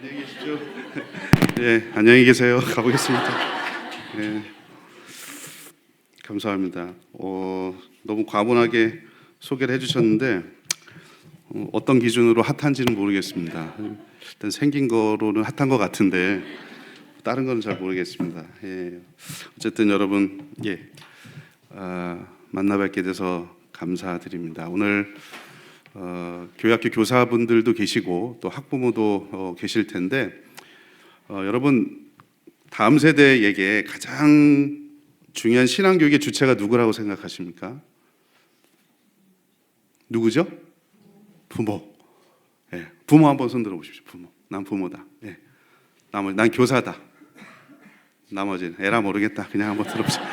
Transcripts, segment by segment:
안녕히 계십시오. 네, 안녕히 계세요. 가보겠습니다. 네, 감사합니다. 너무 과분하게 소개를 해주셨는데 어떤 기준으로 핫한지는 모르겠습니다. 일단 생긴 거로는 핫한 것 같은데 다른 거는 잘 모르겠습니다. 예, 어쨌든 여러분 만나 뵙게 돼서 감사드립니다. 오늘 교회학교 교사분들도 계시고 또 학부모도 계실 텐데 여러분 다음 세대에게 가장 중요한 신앙교육의 주체가 누구라고 생각하십니까? 누구죠? 부모. 예, 부모 한번 손 들어보십시오. 부모. 난 부모다. 예. 난 교사다. 나머지는 에라 모르겠다. 그냥 한번 들어보세요.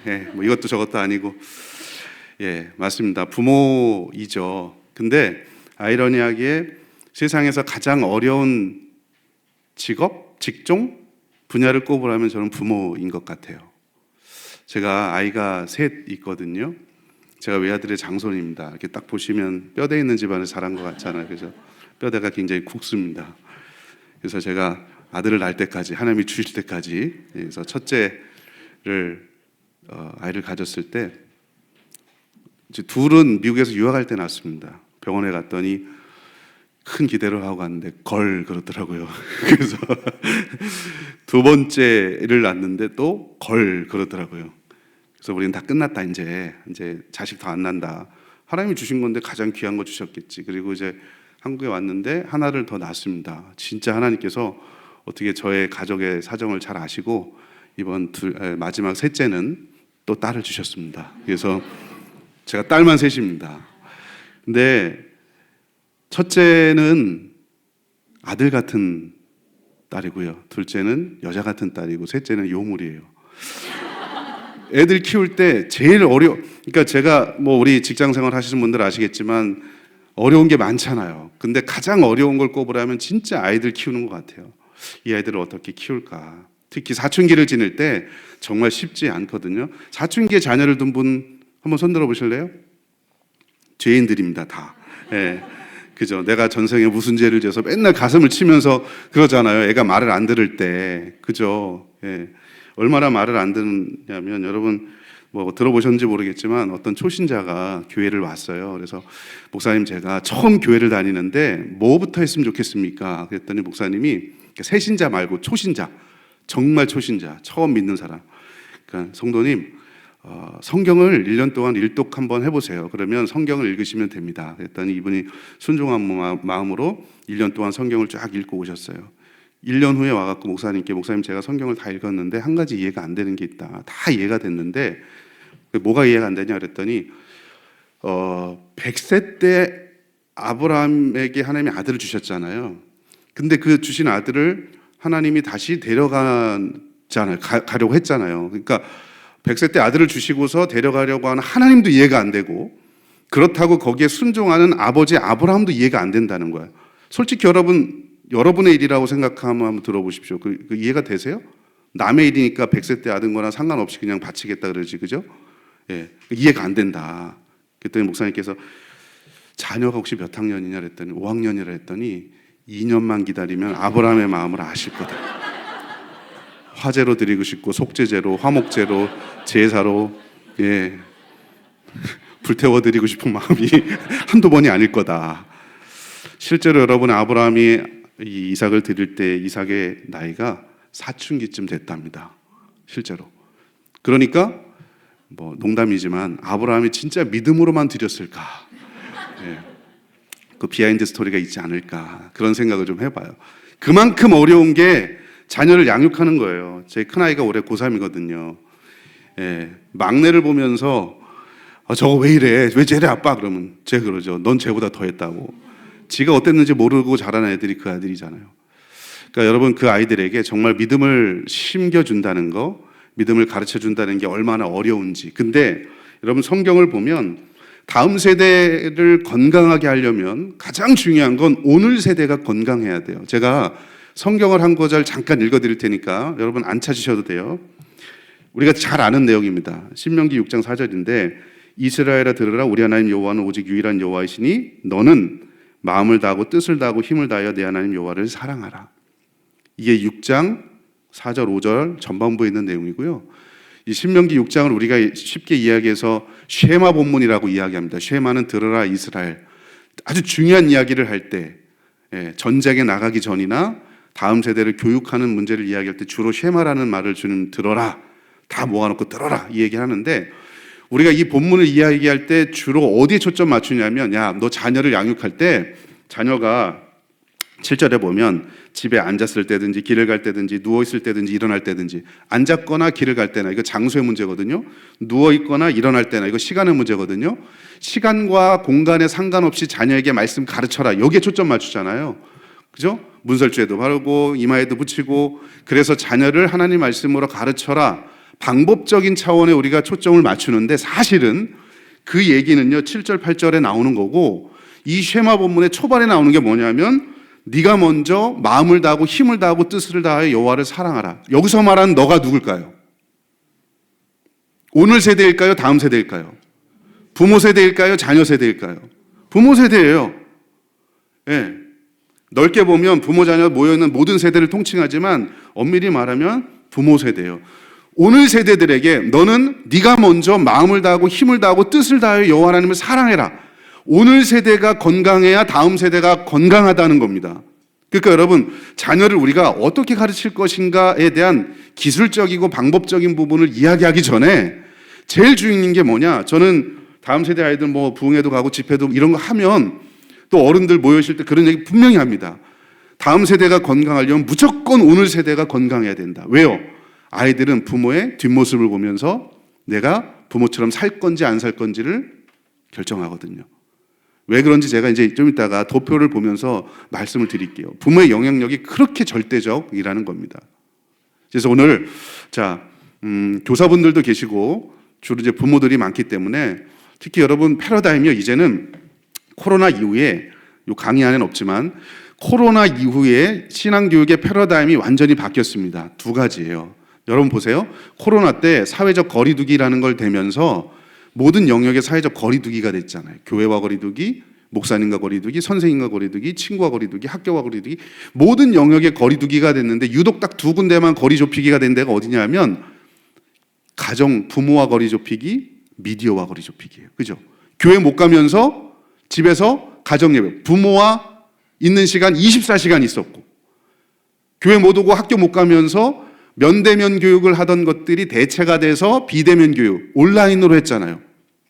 예, 뭐 이것도 저것도 아니고. 예, 맞습니다. 부모이죠. 근데 아이러니하게 세상에서 가장 어려운 직업, 직종, 분야를 꼽으라면 저는 부모인 것 같아요. 제가 아이가 셋 있거든요. 제가 외아들의 장손입니다. 이렇게 딱 보시면 뼈대 있는 집안을 자란 것 같잖아요. 그래서 뼈대가 굉장히 굵습니다. 그래서 제가 아들을 낳을 때까지, 하나님이 주실 때까지, 그래서 첫째를 아이를 가졌을 때 이제 둘은 미국에서 유학할 때 낳았습니다. 병원에 갔더니 큰 기대를 하고 갔는데 걸 그러더라고요. 그래서 두 번째를 낳았는데 또 걸 그러더라고요. 그래서 우리는 다 끝났다. 이제 자식 더 안 난다. 하나님이 주신 건데 가장 귀한 거 주셨겠지. 그리고 이제 한국에 왔는데 하나를 더 낳았습니다. 진짜 하나님께서 어떻게 저의 가족의 사정을 잘 아시고 이번 마지막 셋째는 또 딸을 주셨습니다. 그래서 제가 딸만 셋입니다. 근데 첫째는 아들 같은 딸이고요. 둘째는 여자 같은 딸이고 셋째는 요물이에요. 애들 키울 때 제일 그러니까 제가 뭐 우리 직장 생활 하시는 분들 아시겠지만 어려운 게 많잖아요. 근데 가장 어려운 걸 꼽으라면 진짜 아이들 키우는 것 같아요. 이 아이들을 어떻게 키울까? 특히 사춘기를 지낼 때 정말 쉽지 않거든요. 사춘기에 자녀를 둔 분 한번 손 들어 보실래요? 죄인들입니다, 다. 예. 그죠? 내가 전생에 무슨 죄를 져서 맨날 가슴을 치면서 그러잖아요. 애가 말을 안 들을 때. 그죠? 예. 얼마나 말을 안 듣냐면 여러분 뭐 들어보셨는지 모르겠지만 어떤 초신자가 교회를 왔어요. 그래서 목사님 제가 처음 교회를 다니는데 뭐부터 했으면 좋겠습니까? 그랬더니 목사님이 새신자 말고 초신자, 정말 초신자, 처음 믿는 사람. 그러니까 성도님 성경을 1년 동안 일독 한번 해보세요. 그러면 성경을 읽으시면 됩니다. 그랬더니 이분이 순종한 마음으로 1년 동안 성경을 쫙 읽고 오셨어요. 1년 후에 와갖고 목사님 제가 성경을 다 읽었는데 한 가지 이해가 안 되는 게 있다. 다 이해가 됐는데 뭐가 이해가 안 되냐 그랬더니 100세 때 아브라함에게 하나님이 아들을 주셨잖아요. 근데 그 주신 아들을 하나님이 다시 데려가잖아요. 가려고 했잖아요. 그러니까 100세 때 아들을 주시고서 데려가려고 하는 하나님도 이해가 안 되고 그렇다고 거기에 순종하는 아버지 아브라함도 이해가 안 된다는 거예요. 솔직히 여러분의 일이라고 생각하면 한번 들어보십시오. 그 이해가 되세요? 남의 일이니까 100세 때 아든 거나 상관없이 그냥 바치겠다 그러지, 그죠? 예, 이해가 안 된다. 그랬더니 목사님께서 자녀가 혹시 몇 학년이냐 그랬더니 5학년이라 했더니 2년만 기다리면 아브라함의 마음을 아실 거다. 화제로 드리고 싶고 속죄제로, 화목제로, 제사로 불태워 드리고 싶은 마음이 한두 번이 아닐 거다. 실제로 여러분 아브라함이 이 이삭을 드릴 때 이삭의 나이가 사춘기쯤 됐답니다. 실제로. 그러니까 뭐 농담이지만 아브라함이 진짜 믿음으로만 드렸을까? 그 비하인드 스토리가 있지 않을까? 그런 생각을 좀 해봐요. 그만큼 어려운 게 자녀를 양육하는 거예요. 제 큰아이가 올해 고3이거든요. 막내를 보면서 저거 왜 이래? 왜 저래 아빠? 그러면 제가 그러죠. 넌 쟤보다 더 했다고. 지가 어땠는지 모르고 자란 애들이 그 아들이잖아요. 그러니까 여러분 그 아이들에게 정말 믿음을 심겨준다는 거, 믿음을 가르쳐준다는 게 얼마나 어려운지. 근데 여러분 성경을 보면 다음 세대를 건강하게 하려면 가장 중요한 건 오늘 세대가 건강해야 돼요. 제가 성경을 한 구절 잠깐 읽어드릴 테니까 여러분 안 찾으셔도 돼요. 우리가 잘 아는 내용입니다. 신명기 6장 4절인데 이스라엘아 들으라 우리 하나님 여호와는 오직 유일한 여호와이시니 너는 마음을 다하고 뜻을 다하고 힘을 다하여 내 하나님 여호와를 사랑하라. 이게 6장 4절 5절 전반부에 있는 내용이고요. 이 신명기 6장을 우리가 쉽게 이야기해서 쉐마 본문이라고 이야기합니다. 쉐마는 들으라 이스라엘. 아주 중요한 이야기를 할 때, 전쟁에 나가기 전이나 다음 세대를 교육하는 문제를 이야기할 때 주로 쉐마라는 말을 주는 들어라. 다 모아놓고 들어라 이 얘기를 하는데, 우리가 이 본문을 이야기할 때 주로 어디에 초점 맞추냐면, 야, 너 자녀를 양육할 때 자녀가 7절에 보면 집에 앉았을 때든지 길을 갈 때든지 누워있을 때든지 일어날 때든지, 앉았거나 길을 갈 때나 이거 장소의 문제거든요. 누워있거나 일어날 때나 이거 시간의 문제거든요. 시간과 공간에 상관없이 자녀에게 말씀 가르쳐라, 여기에 초점 맞추잖아요. 그죠? 문설주에도 바르고 이마에도 붙이고, 그래서 자녀를 하나님 말씀으로 가르쳐라, 방법적인 차원에 우리가 초점을 맞추는데, 사실은 그 얘기는요 7절 8절에 나오는 거고, 이 쉐마 본문의 초반에 나오는 게 뭐냐면, 네가 먼저 마음을 다하고 힘을 다하고 뜻을 다하여 여호와를 사랑하라. 여기서 말하는 너가 누굴까요? 오늘 세대일까요? 다음 세대일까요? 부모 세대일까요? 자녀 세대일까요? 부모 세대예요. 예. 넓게 보면 부모 자녀 모여있는 모든 세대를 통칭하지만 엄밀히 말하면 부모 세대예요. 오늘 세대들에게 너는 네가 먼저 마음을 다하고 힘을 다하고 뜻을 다하여 여호와 하나님을 사랑해라. 오늘 세대가 건강해야 다음 세대가 건강하다는 겁니다. 그러니까 여러분, 자녀를 우리가 어떻게 가르칠 것인가에 대한 기술적이고 방법적인 부분을 이야기하기 전에 제일 중요한 게 뭐냐, 저는 다음 세대 아이들 뭐 부흥회도 가고 집회도 이런 거 하면 또 어른들 모여 있을 때 그런 얘기 분명히 합니다. 다음 세대가 건강하려면 무조건 오늘 세대가 건강해야 된다. 왜요? 아이들은 부모의 뒷모습을 보면서 내가 부모처럼 살 건지 안 살 건지를 결정하거든요. 왜 그런지 제가 이제 좀 이따가 도표를 보면서 말씀을 드릴게요. 부모의 영향력이 그렇게 절대적이라는 겁니다. 그래서 오늘 교사분들도 계시고 주로 이제 부모들이 많기 때문에, 특히 여러분 패러다임이요, 이제는 코로나 이후에, 요 강의 안에는 없지만 코로나 이후에 신앙교육의 패러다임이 완전히 바뀌었습니다. 두 가지예요. 여러분 보세요. 코로나 때 사회적 거리두기라는 걸 대면서 모든 영역의 사회적 거리두기가 됐잖아요. 교회와 거리두기, 목사님과 거리두기, 선생님과 거리두기, 친구와 거리두기, 학교와 거리두기, 모든 영역의 거리두기가 됐는데, 유독 딱 두 군데만 거리 좁히기가 된 데가 어디냐면 가정, 부모와 거리 좁히기, 미디어와 거리 좁히기예요. 그죠? 교회 못 가면서 집에서 가정 예배, 부모와 있는 시간 24시간 있었고, 교회 못 오고 학교 못 가면서 면대면 교육을 하던 것들이 대체가 돼서 비대면 교육, 온라인으로 했잖아요.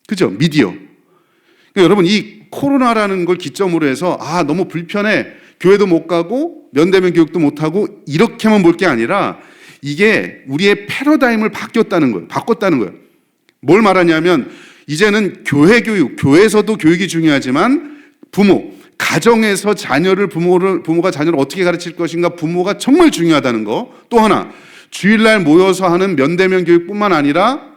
그죠? 미디어. 그러니까 여러분, 이 코로나라는 걸 기점으로 해서 너무 불편해, 교회도 못 가고 면대면 교육도 못 하고, 이렇게만 볼 게 아니라 이게 우리의 패러다임을 바꿨다는 거예요. 뭘 말하냐면, 이제는 교회 교육, 교회에서도 교육이 중요하지만 부모, 가정에서 부모가 자녀를 어떻게 가르칠 것인가, 부모가 정말 중요하다는 거. 또 하나, 주일날 모여서 하는 면대면 교육뿐만 아니라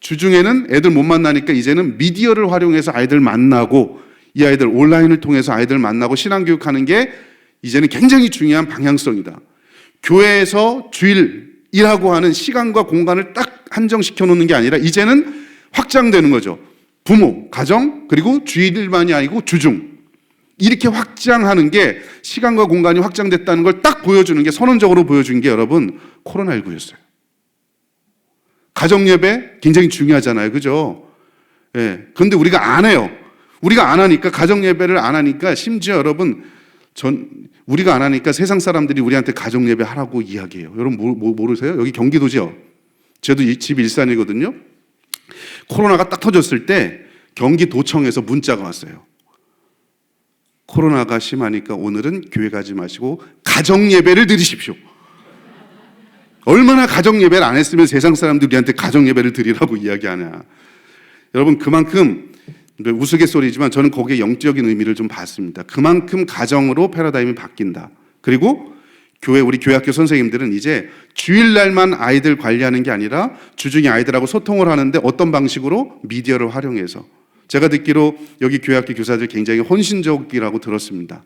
주중에는 애들 못 만나니까 이제는 미디어를 활용해서 아이들 만나고, 이 아이들 온라인을 통해서 아이들 만나고 신앙교육하는 게 이제는 굉장히 중요한 방향성이다. 교회에서 주일이라고 하는 시간과 공간을 딱 한정시켜 놓는 게 아니라 이제는 확장되는 거죠. 부모, 가정, 그리고 주일만이 아니고 주중, 이렇게 확장하는 게, 시간과 공간이 확장됐다는 걸 딱 보여주는 게, 선언적으로 보여준 게 여러분 코로나19였어요. 가정예배 굉장히 중요하잖아요. 그죠? 예. 그런데 우리가 안 해요. 우리가 안 하니까, 가정예배를 안 하니까, 심지어 여러분, 우리가 안 하니까 세상 사람들이 우리한테 가정예배 하라고 이야기해요. 여러분 모르세요? 여기 경기도죠? 저도 집 일산이거든요. 코로나가 딱 터졌을 때 경기도청에서 문자가 왔어요. 코로나가 심하니까 오늘은 교회 가지 마시고 가정예배를 드리십시오. 얼마나 가정예배를 안 했으면 세상 사람들이 우리한테 가정예배를 드리라고 이야기하냐. 여러분, 그만큼 우스갯소리지만 저는 거기에 영적인 의미를 좀 봤습니다. 그만큼 가정으로 패러다임이 바뀐다. 그리고 우리 교회학교 선생님들은 이제 주일날만 아이들 관리하는 게 아니라 주중에 아이들하고 소통을 하는데 어떤 방식으로? 미디어를 활용해서. 제가 듣기로 여기 교회학교 교사들 굉장히 헌신적이라고 들었습니다.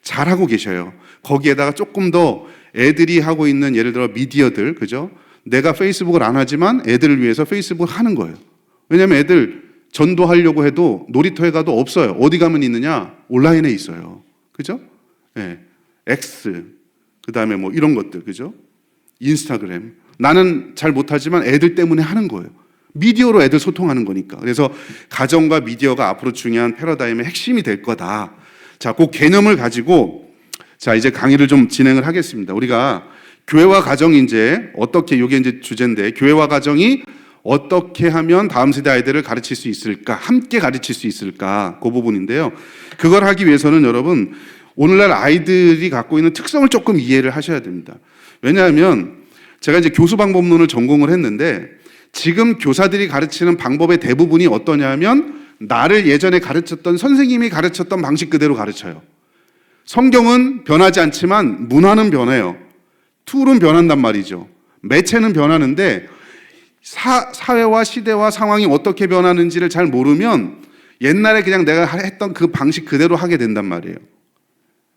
잘하고 계셔요. 거기에다가 조금 더 애들이 하고 있는, 예를 들어 미디어들, 그죠? 내가 페이스북을 안 하지만 애들을 위해서 페이스북을 하는 거예요. 왜냐하면 애들 전도하려고 해도 놀이터에 가도 없어요. 어디 가면 있느냐? 온라인에 있어요. 그죠? 예. X, 그다음에 뭐 이런 것들, 그죠? 인스타그램. 나는 잘 못하지만 애들 때문에 하는 거예요. 미디어로 애들 소통하는 거니까. 그래서 가정과 미디어가 앞으로 중요한 패러다임의 핵심이 될 거다. 자, 그 개념을 가지고 자, 이제 강의를 좀 진행을 하겠습니다. 우리가 교회와 가정이 이제 어떻게, 이게 이제 주제인데, 교회와 가정이 어떻게 하면 다음 세대 아이들을 가르칠 수 있을까? 함께 가르칠 수 있을까? 그 부분인데요. 그걸 하기 위해서는 여러분, 오늘날 아이들이 갖고 있는 특성을 조금 이해를 하셔야 됩니다. 왜냐하면 제가 이제 교수 방법론을 전공을 했는데 지금 교사들이 가르치는 방법의 대부분이 어떠냐면 나를 예전에 가르쳤던 선생님이 가르쳤던 방식 그대로 가르쳐요. 성경은 변하지 않지만 문화는 변해요. 툴은 변한단 말이죠. 매체는 변하는데 사회와 시대와 상황이 어떻게 변하는지를 잘 모르면 옛날에 그냥 내가 했던 그 방식 그대로 하게 된단 말이에요.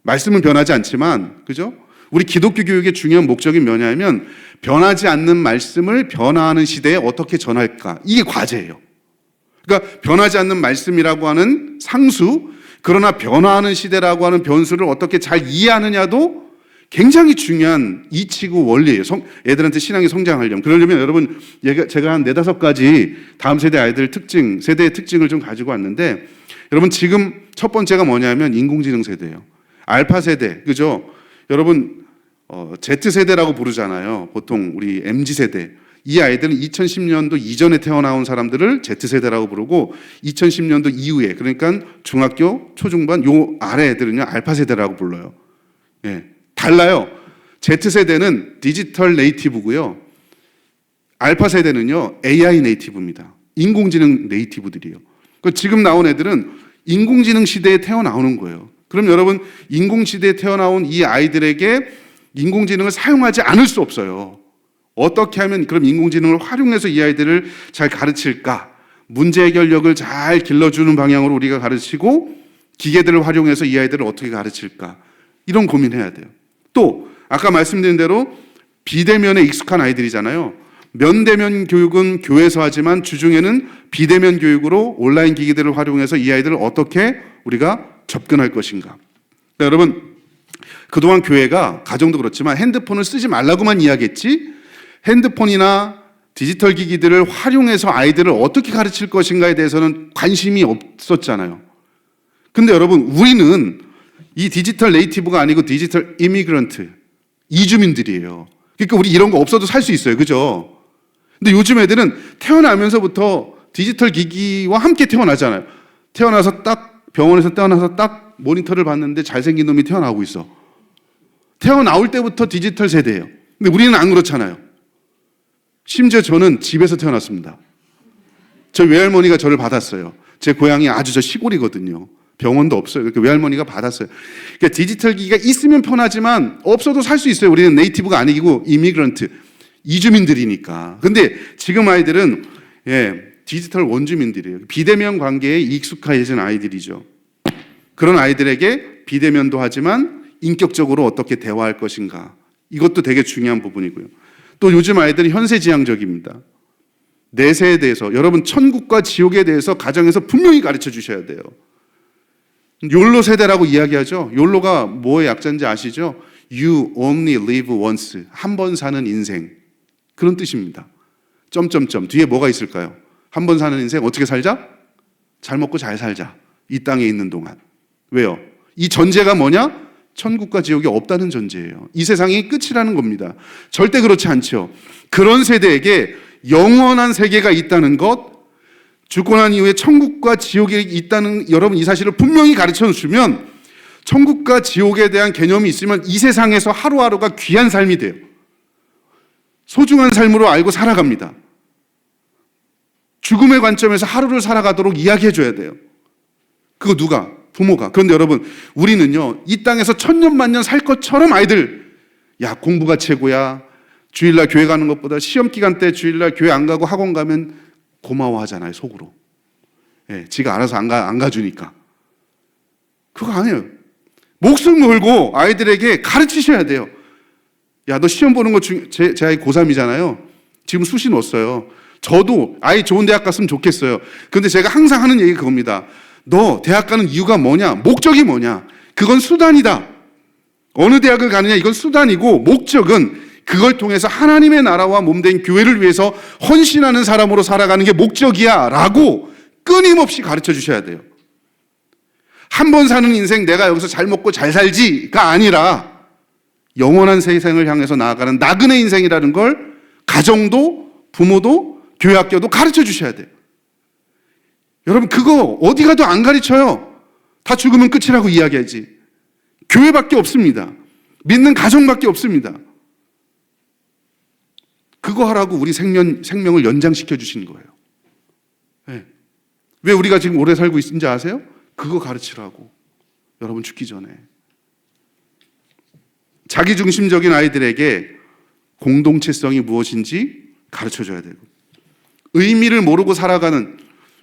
말씀은 변하지 않지만, 그죠? 우리 기독교 교육의 중요한 목적이 뭐냐면 변하지 않는 말씀을 변화하는 시대에 어떻게 전할까? 이게 과제예요. 그러니까 변하지 않는 말씀이라고 하는 상수, 그러나 변화하는 시대라고 하는 변수를 어떻게 잘 이해하느냐도 굉장히 중요한 이치고 원리예요. 애들한테 신앙이 성장하려면. 그러려면 여러분, 제가 한 4-5가지 다음 세대 아이들 특징, 세대의 특징을 좀 가지고 왔는데, 여러분 지금 첫 번째가 뭐냐면 인공지능 세대예요. 알파 세대, 그죠? 여러분, Z세대라고 부르잖아요. 보통 우리 MZ세대. 이 아이들은 2010년도 이전에 태어나온 사람들을 Z세대라고 부르고 2010년도 이후에, 그러니까 중학교, 초중반 요 아래 애들은요 알파 세대라고 불러요. 예, 달라요. Z세대는 디지털 네이티브고요. 알파 세대는요 AI 네이티브입니다. 인공지능 네이티브들이에요. 그러니까 지금 나온 애들은 인공지능 시대에 태어나오는 거예요. 그럼 여러분, 인공시대에 태어나온 이 아이들에게 인공지능을 사용하지 않을 수 없어요. 어떻게 하면 그럼 인공지능을 활용해서 이 아이들을 잘 가르칠까? 문제 해결력을 잘 길러주는 방향으로 우리가 가르치고 기계들을 활용해서 이 아이들을 어떻게 가르칠까? 이런 고민해야 돼요. 또 아까 말씀드린 대로 비대면에 익숙한 아이들이잖아요. 면대면 교육은 교회에서 하지만 주중에는 비대면 교육으로 온라인 기기들을 활용해서 이 아이들을 어떻게 우리가 접근할 것인가. 그러니까 여러분, 그동안 교회가, 가정도 그렇지만 핸드폰을 쓰지 말라고만 이야기했지 핸드폰이나 디지털 기기들을 활용해서 아이들을 어떻게 가르칠 것인가에 대해서는 관심이 없었잖아요. 근데 여러분, 우리는 이 디지털 네이티브가 아니고 디지털 이미그런트, 이주민들이에요. 그러니까 우리 이런 거 없어도 살 수 있어요. 그죠? 근데 요즘 애들은 태어나면서부터 디지털 기기와 함께 태어나잖아요. 태어나서 딱 병원에서 태어나서 딱 모니터를 봤는데 잘생긴 놈이 태어나고 있어. 태어나올 때부터 디지털 세대예요. 근데 우리는 안 그렇잖아요. 심지어 저는 집에서 태어났습니다. 저희 외할머니가 저를 받았어요. 제 고향이 아주 저 시골이거든요. 병원도 없어요. 그러니까 외할머니가 받았어요. 그러니까 디지털 기기가 있으면 편하지만 없어도 살 수 있어요. 우리는 네이티브가 아니고 이미그런트, 이주민들이니까. 근데 지금 아이들은 디지털 원주민들이에요. 비대면 관계에 익숙해진 아이들이죠. 그런 아이들에게 비대면도 하지만 인격적으로 어떻게 대화할 것인가. 이것도 되게 중요한 부분이고요. 또 요즘 아이들은 현세지향적입니다. 내세에 대해서, 여러분 천국과 지옥에 대해서 가정에서 분명히 가르쳐 주셔야 돼요. 욜로 세대라고 이야기하죠. 욜로가 뭐의 약자인지 아시죠? You only live once. 한 번 사는 인생. 그런 뜻입니다. 점점점. 뒤에 뭐가 있을까요? 한 번 사는 인생 어떻게 살자? 잘 먹고 잘 살자. 이 땅에 있는 동안. 왜요? 이 전제가 뭐냐? 천국과 지옥이 없다는 전제예요. 이 세상이 끝이라는 겁니다. 절대 그렇지 않죠. 그런 세대에게 영원한 세계가 있다는 것, 죽고 난 이후에 천국과 지옥이 있다는, 여러분 이 사실을 분명히 가르쳐 주면 천국과 지옥에 대한 개념이 있으면 이 세상에서 하루하루가 귀한 삶이 돼요. 소중한 삶으로 알고 살아갑니다. 죽음의 관점에서 하루를 살아가도록 이야기해 줘야 돼요. 그거 누가? 부모가. 그런데 여러분, 우리는요 이 땅에서 천년만년 살 것처럼 아이들, 야 공부가 최고야, 주일날 교회 가는 것보다 시험 기간 때 주일날 교회 안 가고 학원 가면 고마워하잖아요, 속으로. 지가 알아서 안 가주니까. 그거 아니에요. 목숨 걸고 아이들에게 가르치셔야 돼요. 야, 너 시험 보는 거 제 아이 고3이잖아요. 지금 수시 넣었어요. 저도 아이 좋은 대학 갔으면 좋겠어요. 근데 제가 항상 하는 얘기가 그겁니다. 너 대학 가는 이유가 뭐냐? 목적이 뭐냐? 그건 수단이다. 어느 대학을 가느냐 이건 수단이고 목적은 그걸 통해서 하나님의 나라와 몸된 교회를 위해서 헌신하는 사람으로 살아가는 게 목적이야 라고 끊임없이 가르쳐 주셔야 돼요. 한 번 사는 인생 내가 여기서 잘 먹고 잘 살지가 아니라 영원한 세상을 향해서 나아가는 나그네 인생이라는 걸 가정도 부모도 교회 학교도 가르쳐 주셔야 돼요. 여러분 그거 어디 가도 안 가르쳐요. 다 죽으면 끝이라고 이야기하지. 교회밖에 없습니다. 믿는 가정밖에 없습니다. 그거 하라고 우리 생명을 연장시켜 주시는 거예요. 네. 왜 우리가 지금 오래 살고 있는지 아세요? 그거 가르치라고. 여러분 죽기 전에. 자기중심적인 아이들에게 공동체성이 무엇인지 가르쳐줘야 되고, 의미를 모르고 살아가는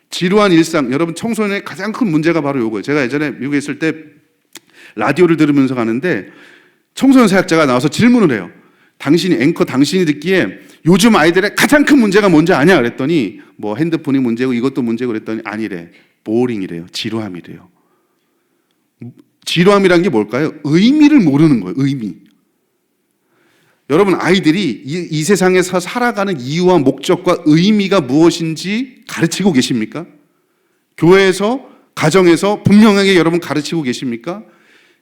지루한 일상, 여러분 청소년의 가장 큰 문제가 바로 이거예요. 제가 예전에 미국에 있을 때 라디오를 들으면서 가는데 청소년 사역자가 나와서 질문을 해요. 당신이 듣기에 요즘 아이들의 가장 큰 문제가 뭔지 아냐? 그랬더니 뭐 핸드폰이 문제고 이것도 문제고 그랬더니 아니래. 보링이래요. 지루함이래요. 지루함이란 게 뭘까요? 의미를 모르는 거예요. 의미. 여러분 아이들이 이 세상에서 살아가는 이유와 목적과 의미가 무엇인지 가르치고 계십니까? 교회에서 가정에서 분명하게 여러분 가르치고 계십니까?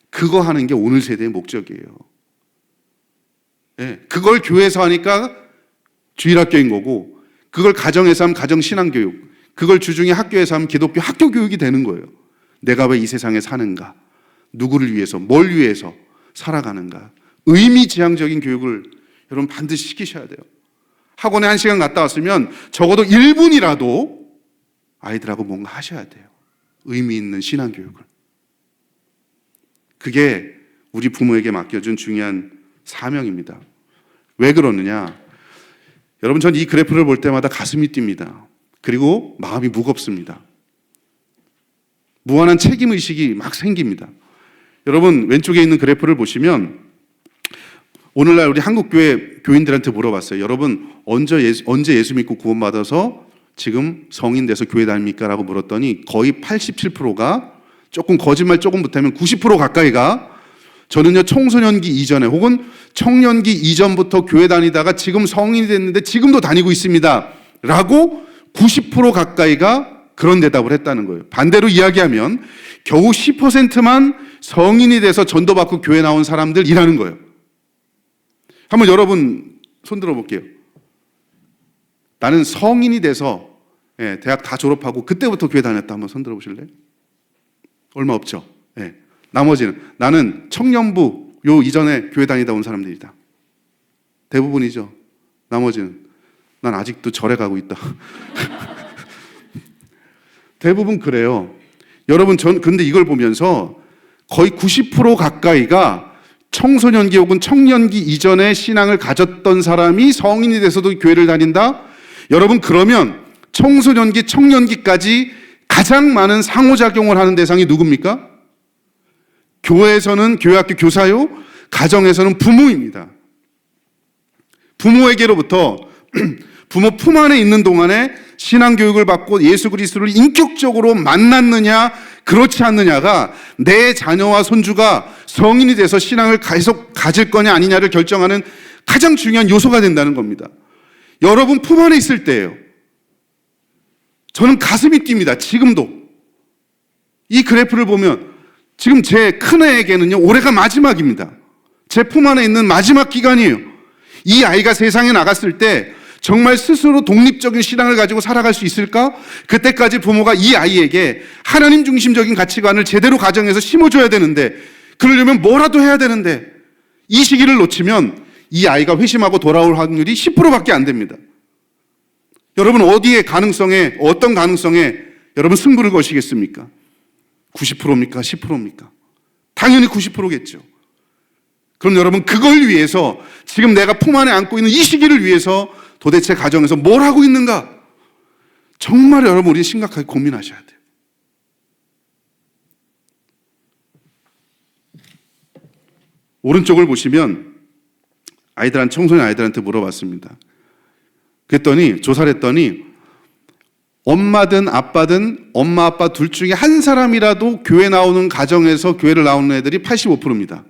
그거 하는 게 오늘 세대의 목적이에요. 네, 그걸 교회에서 하니까 주일학교인 거고, 그걸 가정에서 하면 가정신앙교육, 그걸 주중에 학교에서 하면 기독교 학교교육이 되는 거예요. 내가 왜 이 세상에 사는가? 누구를 위해서, 뭘 위해서 살아가는가? 의미지향적인 교육을 여러분 반드시 시키셔야 돼요. 학원에 1시간 갔다 왔으면 적어도 1분이라도 아이들하고 뭔가 하셔야 돼요. 의미 있는 신앙교육을. 그게 우리 부모에게 맡겨준 중요한 사명입니다. 왜 그러느냐? 여러분 전 이 그래프를 볼 때마다 가슴이 뜁니다. 그리고 마음이 무겁습니다. 무한한 책임의식이 막 생깁니다. 여러분 왼쪽에 있는 그래프를 보시면 오늘날 우리 한국교회 교인들한테 물어봤어요. 여러분 언제 예수 믿고 구원받아서 지금 성인 돼서 교회 다닙니까? 라고 물었더니 거의 87%가, 조금 거짓말 조금 못하면 90% 가까이가 저는요 청소년기 이전에 혹은 청년기 이전부터 교회 다니다가 지금 성인이 됐는데 지금도 다니고 있습니다 라고 90% 가까이가 그런 대답을 했다는 거예요. 반대로 이야기하면 겨우 10%만 성인이 돼서 전도받고 교회 나온 사람들이라는 거예요. 한번 여러분 손 들어볼게요. 나는 성인이 돼서 대학 다 졸업하고 그때부터 교회 다녔다. 한번 손 들어보실래요? 얼마 없죠? 나머지는 나는 청년부 요 이전에 교회 다니다 온 사람들이다. 대부분이죠. 나머지는 난 아직도 절에 가고 있다. 대부분 그래요. 여러분 근데 이걸 보면서 거의 90% 가까이가 청소년기 혹은 청년기 이전에 신앙을 가졌던 사람이 성인이 돼서도 교회를 다닌다? 여러분 그러면 청소년기, 청년기까지 가장 많은 상호작용을 하는 대상이 누굽니까? 교회에서는 교회학교 교사요, 가정에서는 부모입니다. 부모에게로부터 부모 품 안에 있는 동안에 신앙교육을 받고 예수 그리스도를 인격적으로 만났느냐 그렇지 않느냐가 내 자녀와 손주가 성인이 돼서 신앙을 계속 가질 거냐 아니냐를 결정하는 가장 중요한 요소가 된다는 겁니다. 여러분 품 안에 있을 때예요. 저는 가슴이 뜁니다. 지금도. 이 그래프를 보면 지금 제 큰애에게는요 올해가 마지막입니다. 제 품 안에 있는 마지막 기간이에요. 이 아이가 세상에 나갔을 때 정말 스스로 독립적인 신앙을 가지고 살아갈 수 있을까? 그때까지 부모가 이 아이에게 하나님 중심적인 가치관을 제대로 가정에서 심어줘야 되는데, 그러려면 뭐라도 해야 되는데, 이 시기를 놓치면 이 아이가 회심하고 돌아올 확률이 10%밖에 안 됩니다. 여러분 어떤 가능성에 여러분 승부를 거시겠습니까? 90%입니까? 10%입니까? 당연히 90%겠죠. 그럼 여러분 그걸 위해서 지금 내가 품 안에 안고 있는 이 시기를 위해서 도대체 가정에서 뭘 하고 있는가? 정말 여러분 우리 심각하게 고민하셔야 돼요. 오른쪽을 보시면 청소년 아이들한테 물어봤습니다. 그랬더니 조사를 했더니 엄마든 아빠든 엄마 아빠 둘 중에 한 사람이라도 교회 나오는 가정에서 교회를 나오는 애들이 85%입니다.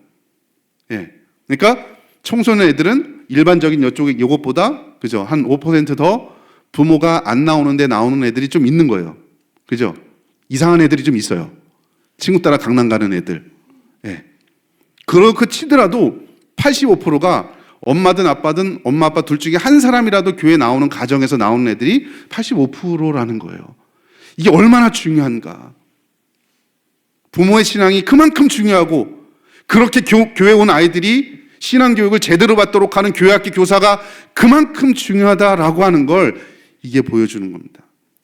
예. 그러니까 청소년 애들은 일반적인 이쪽에 이것보다 그죠? 한 5% 더 부모가 안 나오는데 나오는 애들이 좀 있는 거예요. 그죠? 이상한 애들이 좀 있어요. 친구 따라 강남 가는 애들. 예. 그렇게 치더라도 85%가 엄마든 아빠든 엄마 아빠 둘 중에 한 사람이라도 교회 나오는 가정에서 나오는 애들이 85%라는 거예요. 이게 얼마나 중요한가. 부모의 신앙이 그만큼 중요하고 그렇게 교회 온 아이들이 신앙교육을 제대로 받도록 하는 교회학교 교사가 그만큼 중요하다라고 하는 걸 이게 보여주는 겁니다.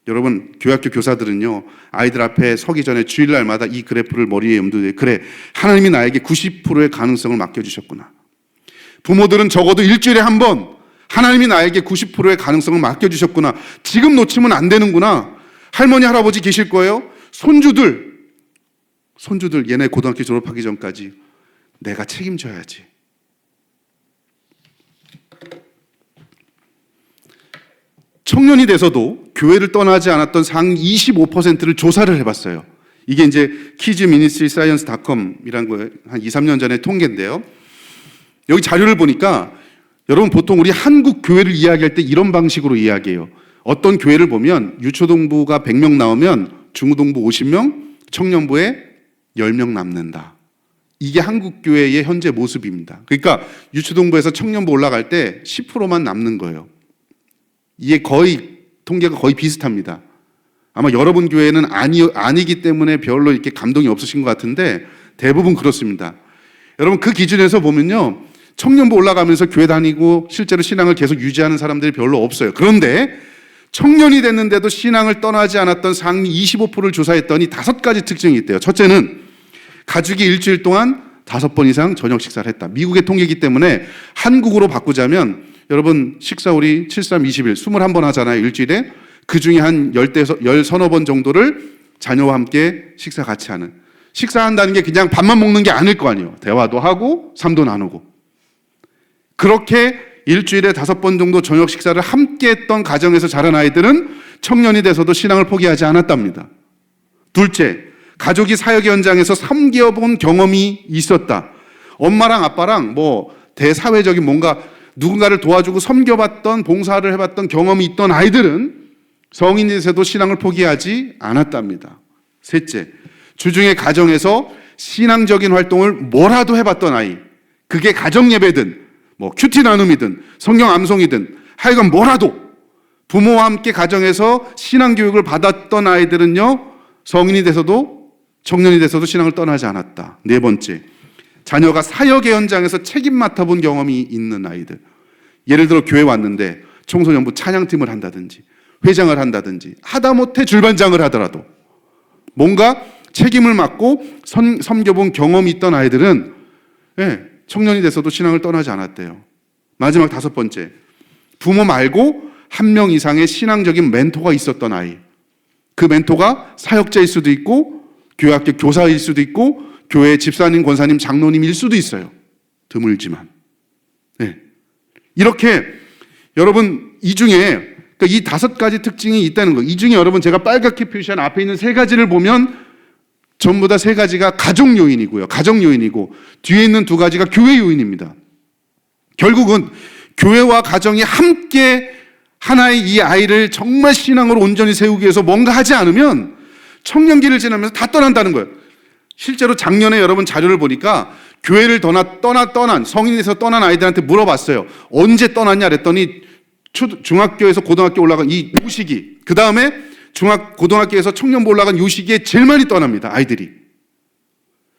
여러분, 교회학교 교사들은요, 아이들 앞에 서기 전에 주일날마다 이 그래프를 머리에 염두에, 그래, 하나님이 나에게 90%의 가능성을 맡겨주셨구나. 부모들은 적어도 일주일에 한 번 하나님이 나에게 90%의 가능성을 맡겨주셨구나. 지금 놓치면 안 되는구나. 할머니, 할아버지 계실 거예요. 손주들 얘네 고등학교 졸업하기 전까지 내가 책임져야지. 청년이 돼서도 교회를 떠나지 않았던 상위 25%를 조사를 해봤어요. 이게 이제 kidsministryscience.com이라는 거예요. 한 2, 3년 전에 통계인데요. 여기 자료를 보니까 여러분 보통 우리 한국 교회를 이야기할 때 이런 방식으로 이야기해요. 어떤 교회를 보면 유초동부가 100명 나오면 중고동부 50명, 청년부에 10명 남는다. 이게 한국 교회의 현재 모습입니다. 그러니까 유초동부에서 청년부 올라갈 때 10%만 남는 거예요. 이게 거의 통계가 거의 비슷합니다. 아마 여러분 교회는 아니기 때문에 별로 이렇게 감동이 없으신 것 같은데 대부분 그렇습니다. 여러분 그 기준에서 보면요, 청년부 올라가면서 교회 다니고 실제로 신앙을 계속 유지하는 사람들이 별로 없어요. 그런데 청년이 됐는데도 신앙을 떠나지 않았던 상위 25%를 조사했더니 5가지 특징이 있대요. 첫째는 가족이 일주일 동안 5번 이상 저녁 식사를 했다. 미국의 통계이기 때문에 한국으로 바꾸자면 여러분 식사 우리 73, 21, 21번 하잖아요. 일주일에. 그 중에 한 10서너 번 정도를 자녀와 함께 식사 같이 하는. 식사한다는 게 그냥 밥만 먹는 게 아닐 거 아니에요. 대화도 하고 삶도 나누고. 그렇게 일주일에 5번 정도 저녁 식사를 함께 했던 가정에서 자란 아이들은 청년이 돼서도 신앙을 포기하지 않았답니다. 둘째, 가족이 사역의 현장에서 섬겨본 경험이 있었다. 엄마랑 아빠랑 뭐 대사회적인 뭔가 누군가를 도와주고 섬겨봤던 봉사를 해봤던 경험이 있던 아이들은 성인이 돼서도 신앙을 포기하지 않았답니다. 셋째, 주중에 가정에서 신앙적인 활동을 뭐라도 해봤던 아이, 그게 가정예배든 뭐 큐티 나눔이든 성경 암송이든 하여간 뭐라도 부모와 함께 가정에서 신앙교육을 받았던 아이들은요, 성인이 돼서도 청년이 돼서도 신앙을 떠나지 않았다. 네 번째, 자녀가 사역의 현장에서 책임 맡아본 경험이 있는 아이들. 예를 들어 교회 왔는데 청소년부 찬양팀을 한다든지 회장을 한다든지 하다못해 줄반장을 하더라도 뭔가 책임을 맡고 섬겨본 경험이 있던 아이들은 청년이 돼서도 신앙을 떠나지 않았대요. 마지막 5번째, 부모 말고 1명 이상의 신앙적인 멘토가 있었던 아이. 그 멘토가 사역자일 수도 있고 교회학교 교사일 수도 있고 교회 집사님, 권사님, 장로님일 수도 있어요. 드물지만. 이렇게 여러분 이 중에 그러니까 이 5가지 특징이 있다는 거예요. 이 중에 여러분 제가 빨갛게 표시한 앞에 있는 3가지를 보면 전부 다 3가지가 가족 요인이고요. 가정 요인이고 뒤에 있는 2가지가 교회 요인입니다. 결국은 교회와 가정이 함께 하나의 이 아이를 정말 신앙으로 온전히 세우기 위해서 뭔가 하지 않으면 청년기를 지나면서 다 떠난다는 거예요. 실제로 작년에 여러분 자료를 보니까 교회를 떠난 성인이 돼서 떠난 아이들한테 물어봤어요. 언제 떠났냐 그랬더니 중학교에서 고등학교 올라간 이 시기, 그 다음에 고등학교에서 청년부 올라간 이 시기에 제일 많이 떠납니다. 아이들이.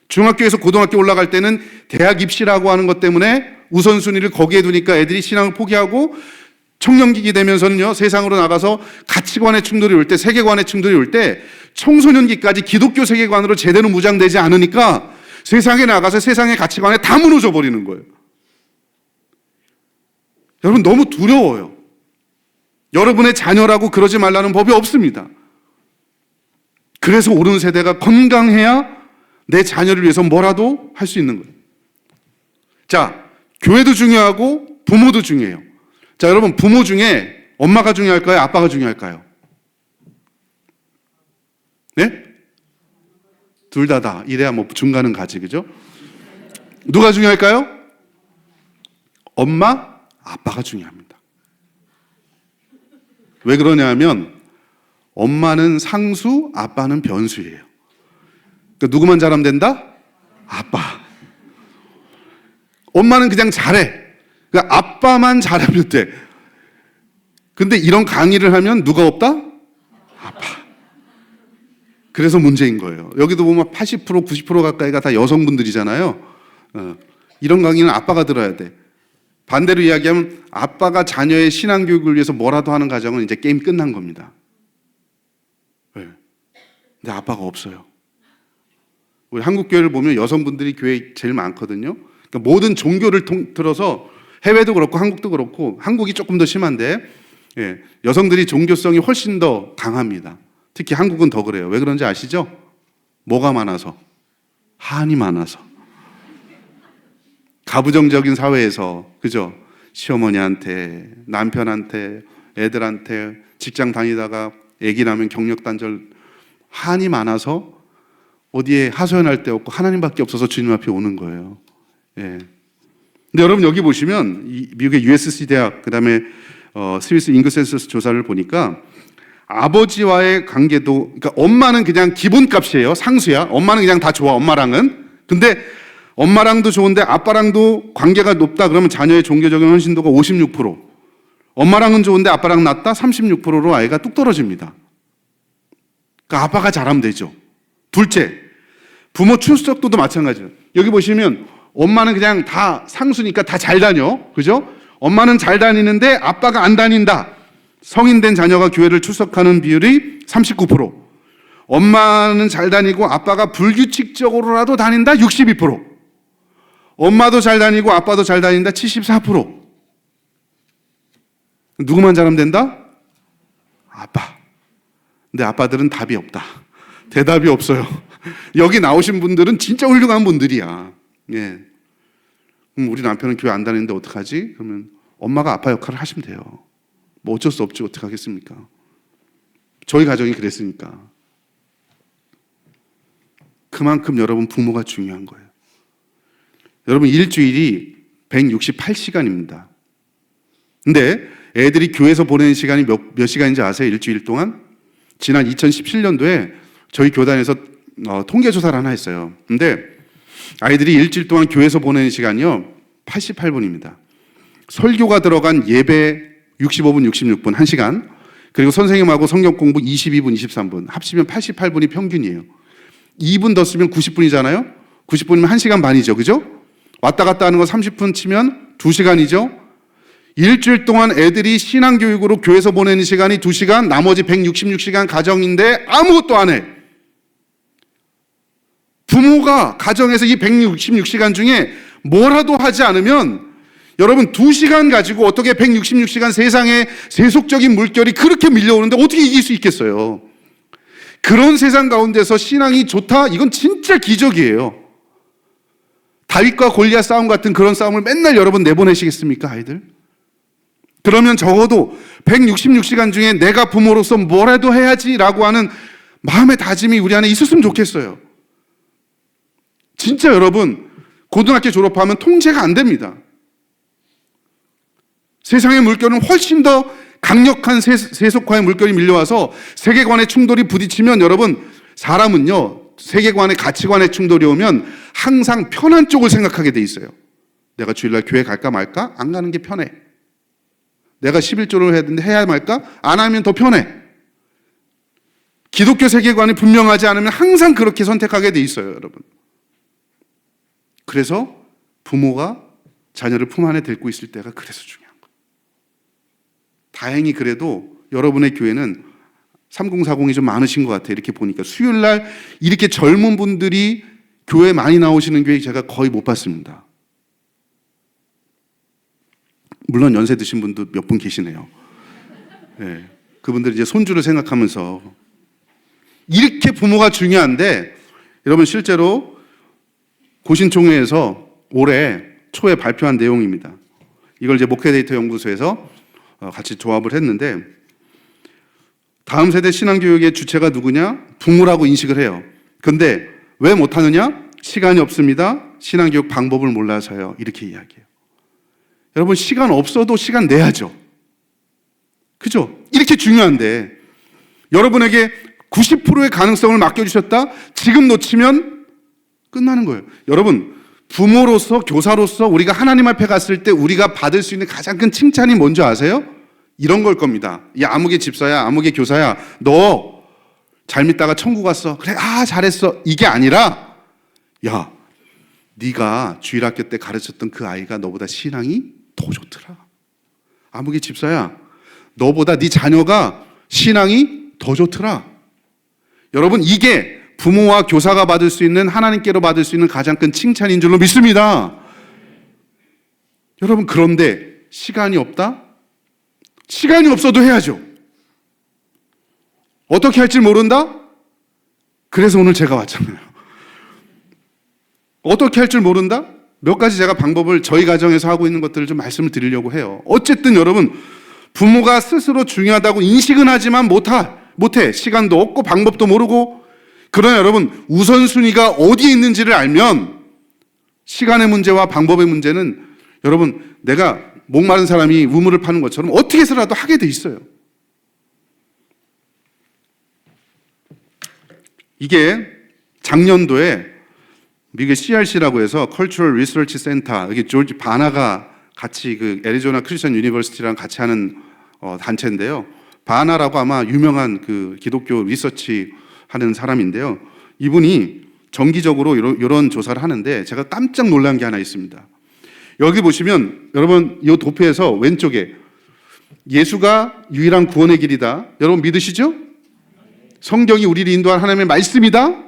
중학교에서 고등학교 올라갈 때는 대학 입시라고 하는 것 때문에 우선순위를 거기에 두니까 애들이 신앙을 포기하고 청년기기 되면서는요, 세상으로 나가서 가치관의 충돌이 올 때, 세계관의 충돌이 올 때 청소년기까지 기독교 세계관으로 제대로 무장되지 않으니까 세상에 나가서 세상의 가치관에 다 무너져 버리는 거예요. 여러분 너무 두려워요. 여러분의 자녀라고 그러지 말라는 법이 없습니다. 그래서 오는 세대가 건강해야 내 자녀를 위해서 뭐라도 할 수 있는 거예요. 자, 교회도 중요하고 부모도 중요해요. 자, 여러분 부모 중에 엄마가 중요할까요? 아빠가 중요할까요? 네? 둘 다. 이래야 뭐 중간은 가지, 그죠? 누가 중요할까요? 엄마, 아빠가 중요합니다. 왜 그러냐 하면 엄마는 상수, 아빠는 변수예요. 그러니까 누구만 잘하면 된다? 아빠. 엄마는 그냥 잘해. 그러니까 아빠만 잘하면 돼. 근데 이런 강의를 하면 누가 없다? 아빠. 그래서 문제인 거예요. 여기도 보면 80%, 90% 가까이가 다 여성분들이잖아요. 이런 강의는 아빠가 들어야 돼. 반대로 이야기하면 아빠가 자녀의 신앙교육을 위해서 뭐라도 하는 가정은 이제 게임 끝난 겁니다. 네. 근데 아빠가 없어요. 우리 한국 교회를 보면 여성분들이 교회에 제일 많거든요. 그러니까 모든 종교를 들어서 해외도 그렇고 한국도 그렇고 한국이 조금 더 심한데 여성들이 종교성이 훨씬 더 강합니다. 특히 한국은 더 그래요. 왜 그런지 아시죠? 뭐가 많아서? 한이 많아서. 가부장적인 사회에서, 그죠? 시어머니한테, 남편한테, 애들한테 직장 다니다가 애기 나면 경력 단절, 한이 많아서 어디에 하소연할 데 없고 하나님밖에 없어서 주님 앞에 오는 거예요. 예. 근데 여러분 여기 보시면 미국의 USC 대학, 그 다음에 스위스 잉글센서스 조사를 보니까 아버지와의 관계도, 그러니까 엄마는 그냥 기본값이에요. 상수야. 엄마는 그냥 다 좋아, 엄마랑은. 근데 엄마랑도 좋은데 아빠랑도 관계가 높다 그러면 자녀의 종교적인 헌신도가 56%. 엄마랑은 좋은데 아빠랑 낮다? 36%로 아이가 뚝 떨어집니다. 그러니까 아빠가 잘하면 되죠. 둘째, 부모 출석도도 마찬가지예요. 여기 보시면 엄마는 그냥 다 상수니까 다 잘 다녀. 그죠? 엄마는 잘 다니는데 아빠가 안 다닌다. 성인 된 자녀가 교회를 출석하는 비율이 39%. 엄마는 잘 다니고 아빠가 불규칙적으로라도 다닌다. 62%. 엄마도 잘 다니고 아빠도 잘 다닌다. 74%. 누구만 잘하면 된다? 아빠. 근데 아빠들은 답이 없다. 대답이 없어요. 여기 나오신 분들은 진짜 훌륭한 분들이야. 예. 그럼 우리 남편은 교회 안 다니는데 어떡하지? 그러면 엄마가 아빠 역할을 하시면 돼요. 뭐 어쩔 수 없지, 어떡하겠습니까? 저희 가정이 그랬으니까. 그만큼 여러분 부모가 중요한 거예요. 여러분 일주일이 168시간입니다. 근데 애들이 교회에서 보내는 시간이 몇 시간인지 아세요? 일주일 동안? 지난 2017년도에 저희 교단에서 통계조사를 하나 했어요. 근데 아이들이 일주일 동안 교회에서 보내는 시간이요 88분입니다. 설교가 들어간 예배 65분, 66분, 1시간, 그리고 선생님하고 성경 공부 22분, 23분, 합치면 88분이 평균이에요. 2분 더 쓰면 90분이잖아요? 90분이면 1시간 반이죠. 그죠? 왔다 갔다 하는 거 30분 치면 2시간이죠? 일주일 동안 애들이 신앙교육으로 교회에서 보내는 시간이 2시간, 나머지 166시간 가정인데 아무것도 안 해. 부모가 가정에서 이 166시간 중에 뭐라도 하지 않으면 여러분 2시간 가지고 어떻게 166시간 세상에 세속적인 물결이 그렇게 밀려오는데 어떻게 이길 수 있겠어요? 그런 세상 가운데서 신앙이 좋다? 이건 진짜 기적이에요. 다윗과 골리앗 싸움 같은 그런 싸움을 맨날 여러분 내보내시겠습니까, 아이들? 그러면 적어도 166시간 중에 내가 부모로서 뭐라도 해야지라고 하는 마음의 다짐이 우리 안에 있었으면 좋겠어요. 진짜 여러분, 고등학교 졸업하면 통제가 안 됩니다. 세상의 물결은 훨씬 더 강력한 세속화의 물결이 밀려와서 세계관의 충돌이 부딪히면 여러분, 사람은요, 세계관의 가치관의 충돌이 오면 항상 편한 쪽을 생각하게 돼 있어요. 내가 주일날 교회 갈까 말까? 안 가는 게 편해. 내가 11조를 해야 되는데 해야 말까? 안 하면 더 편해. 기독교 세계관이 분명하지 않으면 항상 그렇게 선택하게 돼 있어요, 여러분. 그래서 부모가 자녀를 품 안에 데리고 있을 때가 그래서 중요한 거예요. 다행히 그래도 여러분의 교회는 3040이 좀 많으신 것 같아요. 이렇게 보니까 수요일날 이렇게 젊은 분들이 교회 많이 나오시는 교회 제가 거의 못 봤습니다. 물론 연세 드신 분도 몇 분 계시네요. 네, 그분들 이제 손주를 생각하면서 이렇게 부모가 중요한데 여러분 실제로 고신총회에서 올해 초에 발표한 내용입니다. 이걸 이제 목회데이터 연구소에서 같이 조합을 했는데 다음 세대 신앙교육의 주체가 누구냐? 부모라고 인식을 해요. 근데 왜 못하느냐? 시간이 없습니다. 신앙교육 방법을 몰라서요. 이렇게 이야기해요. 여러분, 시간 없어도 시간 내야죠. 그죠? 이렇게 중요한데 여러분에게 90%의 가능성을 맡겨주셨다? 지금 놓치면 끝나는 거예요. 여러분, 부모로서, 교사로서 우리가 하나님 앞에 갔을 때 우리가 받을 수 있는 가장 큰 칭찬이 뭔지 아세요? 이런 걸 겁니다. 야, 아무개 집사야, 아무개 교사야, 너 잘 믿다가 천국 갔어. 그래, 잘했어. 이게 아니라, 야, 네가 주일학교 때 가르쳤던 그 아이가 너보다 신앙이 더 좋더라. 아무개 집사야, 너보다 네 자녀가 신앙이 더 좋더라. 여러분, 이게 부모와 교사가 받을 수 있는, 하나님께로 받을 수 있는 가장 큰 칭찬인 줄로 믿습니다. 여러분, 그런데 시간이 없다? 시간이 없어도 해야죠. 어떻게 할지 모른다? 그래서 오늘 제가 왔잖아요. 어떻게 할 줄 모른다? 몇 가지 제가 방법을 저희 가정에서 하고 있는 것들을 좀 말씀을 드리려고 해요. 어쨌든 여러분, 부모가 스스로 중요하다고 인식은 하지만 못해. 시간도 없고 방법도 모르고. 그러나 여러분, 우선순위가 어디에 있는지를 알면 시간의 문제와 방법의 문제는 여러분, 내가 목마른 사람이 우물을 파는 것처럼 어떻게 해서라도 하게 돼 있어요. 이게 작년도에 미국의 CRC라고 해서 Cultural Research Center, 여기 조지 바나가 같이 그 애리조나 크리스천 유니버시티랑 같이 하는 단체인데요. 바나라고 아마 유명한 그 기독교 리서치 하는 사람인데요. 이분이 정기적으로 이런 조사를 하는데 제가 깜짝 놀란 게 하나 있습니다. 여기 보시면 여러분, 이 도표에서 왼쪽에 예수가 유일한 구원의 길이다. 여러분 믿으시죠? 성경이 우리를 인도한 하나님의 말씀이다.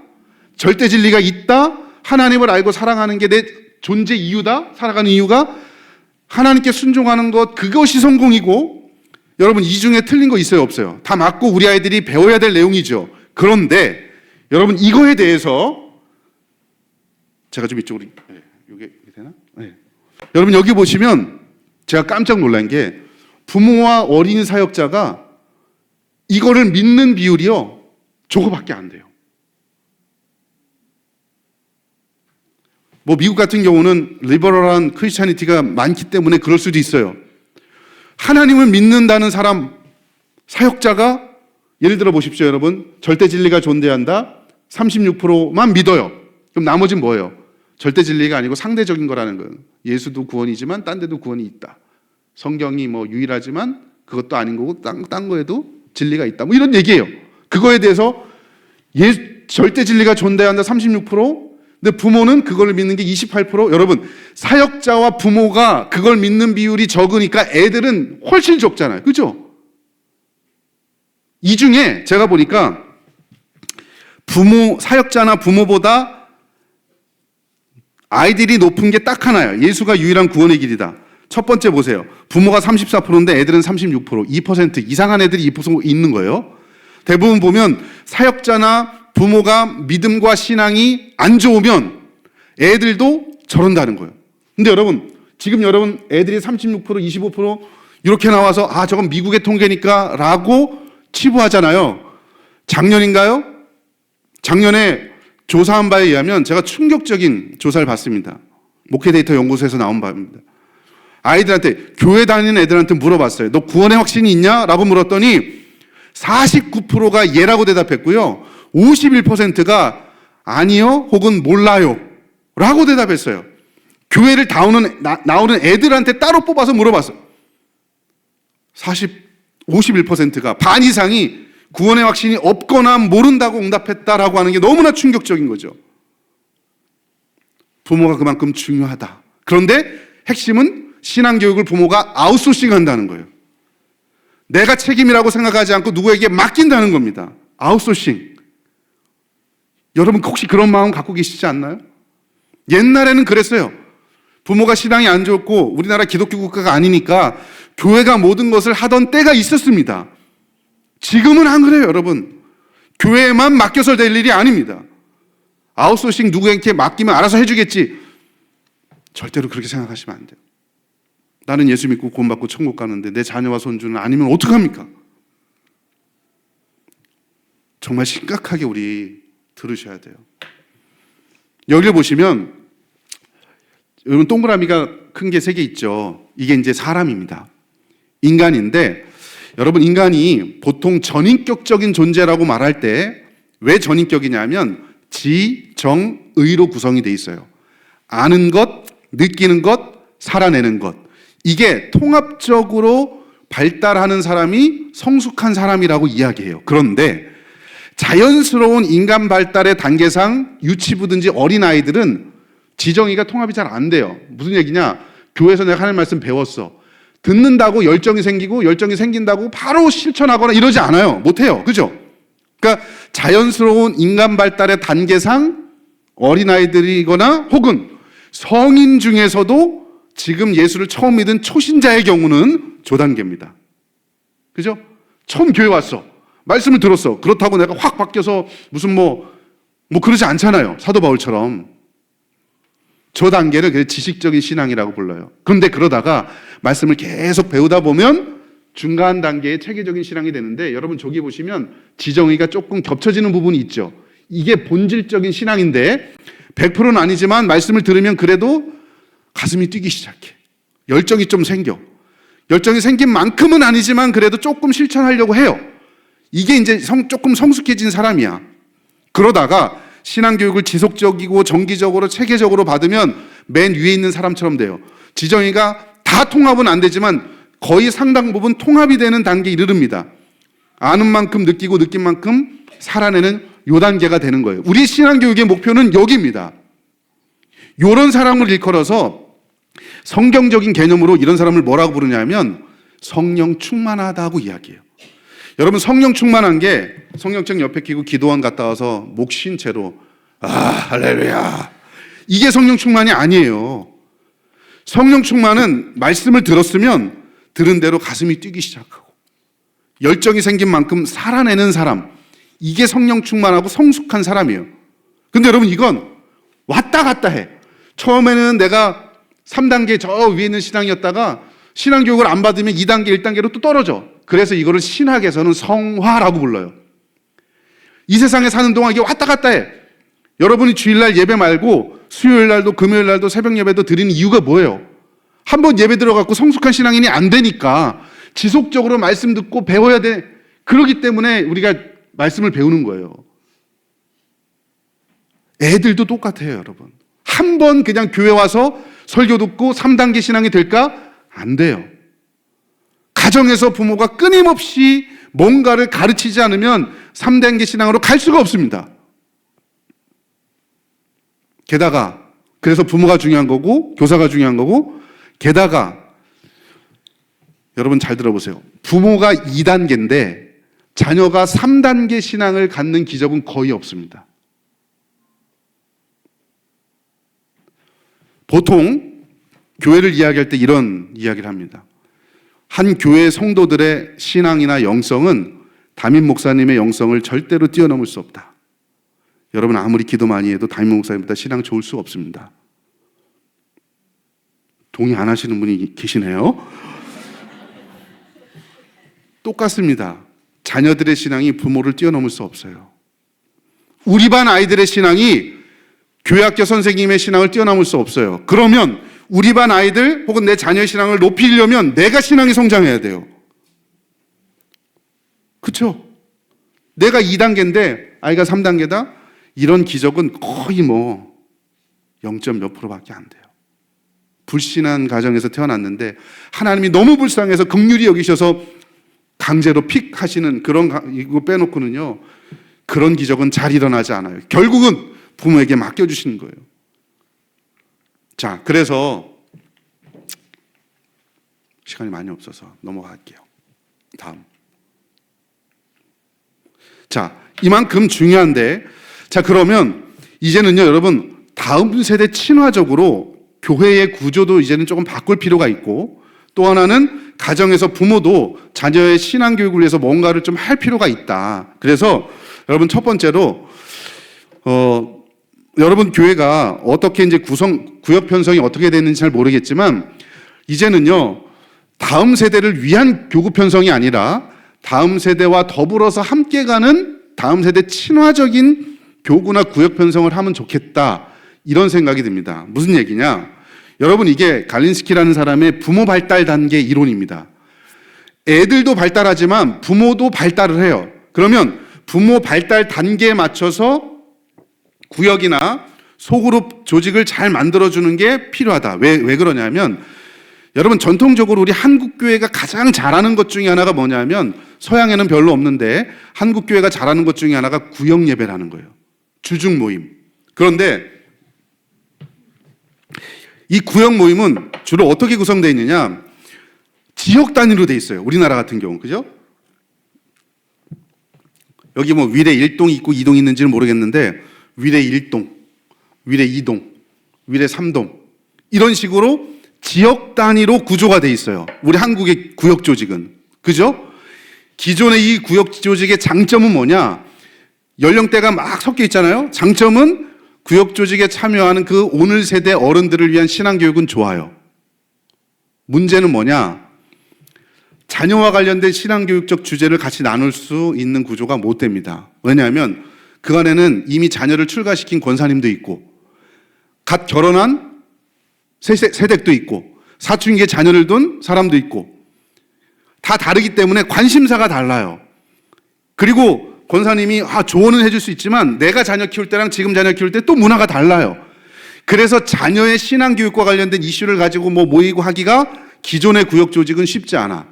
절대 진리가 있다. 하나님을 알고 사랑하는 게 내 존재 이유다. 살아가는 이유가 하나님께 순종하는 것, 그것이 성공이고. 여러분, 이 중에 틀린 거 있어요, 없어요? 다 맞고 우리 아이들이 배워야 될 내용이죠. 그런데 여러분, 이거에 대해서 제가 좀 이쪽으로, 이게 되나? 네. 여러분, 여기 보시면 제가 깜짝 놀란 게 부모와 어린 사역자가 이거를 믿는 비율이요, 저거밖에 안 돼요. 뭐 미국 같은 경우는 리버럴한 크리스찬리티가 많기 때문에 그럴 수도 있어요. 하나님을 믿는다는 사람, 사역자가 예를 들어 보십시오, 여러분. 절대 진리가 존재한다. 36%만 믿어요. 그럼 나머지는 뭐예요? 절대 진리가 아니고 상대적인 거라는 거예요. 예수도 구원이지만 딴 데도 구원이 있다. 성경이 뭐 유일하지만 그것도 아닌 거고 딴 거에도 진리가 있다. 뭐 이런 얘기예요. 그거에 대해서 절대 진리가 존재한다 36%, 근데 부모는 그걸 믿는 게 28%. 여러분, 사역자와 부모가 그걸 믿는 비율이 적으니까 애들은 훨씬 적잖아요. 그죠? 이 중에 제가 보니까 사역자나 부모보다 아이들이 높은 게 딱 하나예요. 예수가 유일한 구원의 길이다. 첫 번째 보세요. 부모가 34%인데 애들은 36%, 2% 이상한 애들이 2% 있는 거예요. 대부분 보면 사역자나 부모가 믿음과 신앙이 안 좋으면 애들도 저런다는 거예요. 근데 여러분, 지금 여러분 애들이 36%, 25% 이렇게 나와서 저건 미국의 통계니까 라고 치부하잖아요. 작년인가요? 작년에 조사한 바에 의하면 제가 충격적인 조사를 봤습니다. 목회 데이터 연구소에서 나온 바입니다. 아이들한테, 교회 다니는 애들한테 물어봤어요. 너 구원의 확신이 있냐? 라고 물었더니 49%가 예라고 대답했고요. 51%가 아니요 혹은 몰라요 라고 대답했어요. 교회를 나오는 애들한테 따로 뽑아서 물어봤어요. 51%가, 반 이상이 구원의 확신이 없거나 모른다고 응답했다라고 하는 게 너무나 충격적인 거죠. 부모가 그만큼 중요하다. 그런데 핵심은 신앙교육을 부모가 아웃소싱 한다는 거예요. 내가 책임이라고 생각하지 않고 누구에게 맡긴다는 겁니다. 아웃소싱. 여러분 혹시 그런 마음 갖고 계시지 않나요? 옛날에는 그랬어요. 부모가 신앙이 안 좋고 우리나라 기독교 국가가 아니니까 교회가 모든 것을 하던 때가 있었습니다. 지금은 안 그래요, 여러분. 교회에만 맡겨서 될 일이 아닙니다. 아웃소싱 누구에게 맡기면 알아서 해주겠지. 절대로 그렇게 생각하시면 안 돼요. 나는 예수 믿고 구원받고 천국 가는데 내 자녀와 손주는 아니면 어떡합니까? 정말 심각하게 우리 들으셔야 돼요. 여기를 보시면 여러분 동그라미가 큰 게 3개 있죠. 이게 이제 사람입니다. 인간인데 여러분 인간이 보통 전인격적인 존재라고 말할 때 왜 전인격이냐면 지, 정, 의로 구성이 돼 있어요. 아는 것, 느끼는 것, 살아내는 것. 이게 통합적으로 발달하는 사람이 성숙한 사람이라고 이야기해요. 그런데 자연스러운 인간 발달의 단계상 유치부든지 어린아이들은 지정의가 통합이 잘 안 돼요. 무슨 얘기냐? 교회에서 내가 하나님 말씀 배웠어. 듣는다고 열정이 생기고 열정이 생긴다고 바로 실천하거나 이러지 않아요. 못해요. 그죠? 그러니까 자연스러운 인간 발달의 단계상 어린아이들이거나 혹은 성인 중에서도 지금 예수를 처음 믿은 초신자의 경우는 조단계입니다. 그죠? 처음 교회 왔어. 말씀을 들었어. 그렇다고 내가 확 바뀌어서 무슨 뭐 그러지 않잖아요. 사도 바울처럼. 저 단계를 지식적인 신앙이라고 불러요. 그런데 그러다가 말씀을 계속 배우다 보면 중간 단계의 체계적인 신앙이 되는데 여러분 저기 보시면 지정의가 조금 겹쳐지는 부분이 있죠. 이게 본질적인 신앙인데 100%는 아니지만 말씀을 들으면 그래도 가슴이 뛰기 시작해. 열정이 좀 생겨. 열정이 생긴 만큼은 아니지만 그래도 조금 실천하려고 해요. 이게 이제 조금 성숙해진 사람이야. 그러다가 신앙교육을 지속적이고 정기적으로 체계적으로 받으면 맨 위에 있는 사람처럼 돼요. 지정의가 다 통합은 안 되지만 거의 상당 부분 통합이 되는 단계에 이르릅니다. 아는 만큼 느끼고 느낀 만큼 살아내는 요 단계가 되는 거예요. 우리 신앙교육의 목표는 여기입니다. 요런 사람을 일컬어서 성경적인 개념으로 이런 사람을 뭐라고 부르냐면 성령 충만하다고 이야기해요. 여러분 성령 충만한 게 성령책 옆에 끼고 기도원 갔다 와서 목 쉰 채로 할렐루야 이게 성령 충만이 아니에요. 성령 충만은 말씀을 들었으면 들은 대로 가슴이 뛰기 시작하고 열정이 생긴 만큼 살아내는 사람, 이게 성령 충만하고 성숙한 사람이에요. 근데 여러분 이건 왔다 갔다 해. 처음에는 내가 3단계 저 위에 있는 신앙이었다가 신앙교육을 안 받으면 2단계, 1단계로 또 떨어져. 그래서 이거를 신학에서는 성화라고 불러요. 이 세상에 사는 동안 이게 왔다 갔다 해. 여러분이 주일날 예배 말고 수요일날도 금요일날도 새벽 예배도 드리는 이유가 뭐예요? 한번 예배 들어갖고 성숙한 신앙인이 안 되니까 지속적으로 말씀 듣고 배워야 돼. 그렇기 때문에 우리가 말씀을 배우는 거예요. 애들도 똑같아요, 여러분. 한 번 그냥 교회 와서 설교 듣고 3단계 신앙이 될까? 안 돼요. 가정에서 부모가 끊임없이 뭔가를 가르치지 않으면 3단계 신앙으로 갈 수가 없습니다. 게다가 그래서 부모가 중요한 거고 교사가 중요한 거고 게다가 여러분 잘 들어보세요. 부모가 2단계인데 자녀가 3단계 신앙을 갖는 기적은 거의 없습니다. 보통 교회를 이야기할 때 이런 이야기를 합니다. 한 교회 성도들의 신앙이나 영성은 담임 목사님의 영성을 절대로 뛰어넘을 수 없다. 여러분 아무리 기도 많이 해도 담임 목사님보다 신앙 좋을 수 없습니다. 동의 안 하시는 분이 계시네요. 똑같습니다. 자녀들의 신앙이 부모를 뛰어넘을 수 없어요. 우리 반 아이들의 신앙이 교회학교 선생님의 신앙을 뛰어넘을 수 없어요. 그러면 우리 반 아이들 혹은 내 자녀의 신앙을 높이려면 내가 신앙이 성장해야 돼요. 그렇죠? 내가 2단계인데 아이가 3단계다? 이런 기적은 거의 0. 몇 %밖에 안 돼요. 불신한 가정에서 태어났는데 하나님이 너무 불쌍해서 긍휼히 여기셔서 강제로 픽 하시는 이거 빼놓고는요, 그런 기적은 잘 일어나지 않아요. 결국은 부모에게 맡겨주시는 거예요. 자, 그래서 시간이 많이 없어서 넘어갈게요. 다음. 자, 이만큼 중요한데, 자, 그러면 이제는요, 여러분, 다음 세대 친화적으로 교회의 구조도 이제는 조금 바꿀 필요가 있고, 또 하나는 가정에서 부모도 자녀의 신앙교육을 위해서 뭔가를 좀 할 필요가 있다. 그래서 여러분 첫 번째로 여러분 교회가 어떻게 이제 구역 편성이 어떻게 되는지 잘 모르겠지만 이제는요, 다음 세대를 위한 교구 편성이 아니라 다음 세대와 더불어서 함께 가는 다음 세대 친화적인 교구나 구역 편성을 하면 좋겠다, 이런 생각이 듭니다. 무슨 얘기냐? 여러분, 이게 갈린스키라는 사람의 부모 발달 단계 이론입니다. 애들도 발달하지만 부모도 발달을 해요. 그러면 부모 발달 단계에 맞춰서 구역이나 소그룹 조직을 잘 만들어주는 게 필요하다. 왜 그러냐면, 여러분, 전통적으로 우리 한국교회가 가장 잘하는 것 중에 하나가 뭐냐면, 서양에는 별로 없는데 한국교회가 잘하는 것 중에 하나가 구역 예배라는 거예요. 주중 모임. 그런데 이 구역 모임은 주로 어떻게 구성되어 있느냐, 지역 단위로 돼 있어요. 우리나라 같은 경우, 그죠? 여기 뭐 위례 1동이 있고 2동이 있는지는 모르겠는데, 위례 1동, 위례 2동, 위례 3동, 이런 식으로 지역 단위로 구조가 돼 있어요. 우리 한국의 구역 조직은. 그죠? 기존의 이 구역 조직의 장점은 뭐냐? 연령대가 막 섞여 있잖아요. 장점은 구역 조직에 참여하는 그 오늘 세대 어른들을 위한 신앙교육은 좋아요. 문제는 뭐냐? 자녀와 관련된 신앙교육적 주제를 같이 나눌 수 있는 구조가 못 됩니다. 왜냐하면 그 안에는 이미 자녀를 출가시킨 권사님도 있고, 갓 결혼한 세댁도 있고, 사춘기에 자녀를 둔 사람도 있고, 다 다르기 때문에 관심사가 달라요. 그리고 권사님이 조언은 해줄 수 있지만 내가 자녀 키울 때랑 지금 자녀 키울 때 또 문화가 달라요. 그래서 자녀의 신앙교육과 관련된 이슈를 가지고 모이고 하기가 기존의 구역 조직은 쉽지 않아.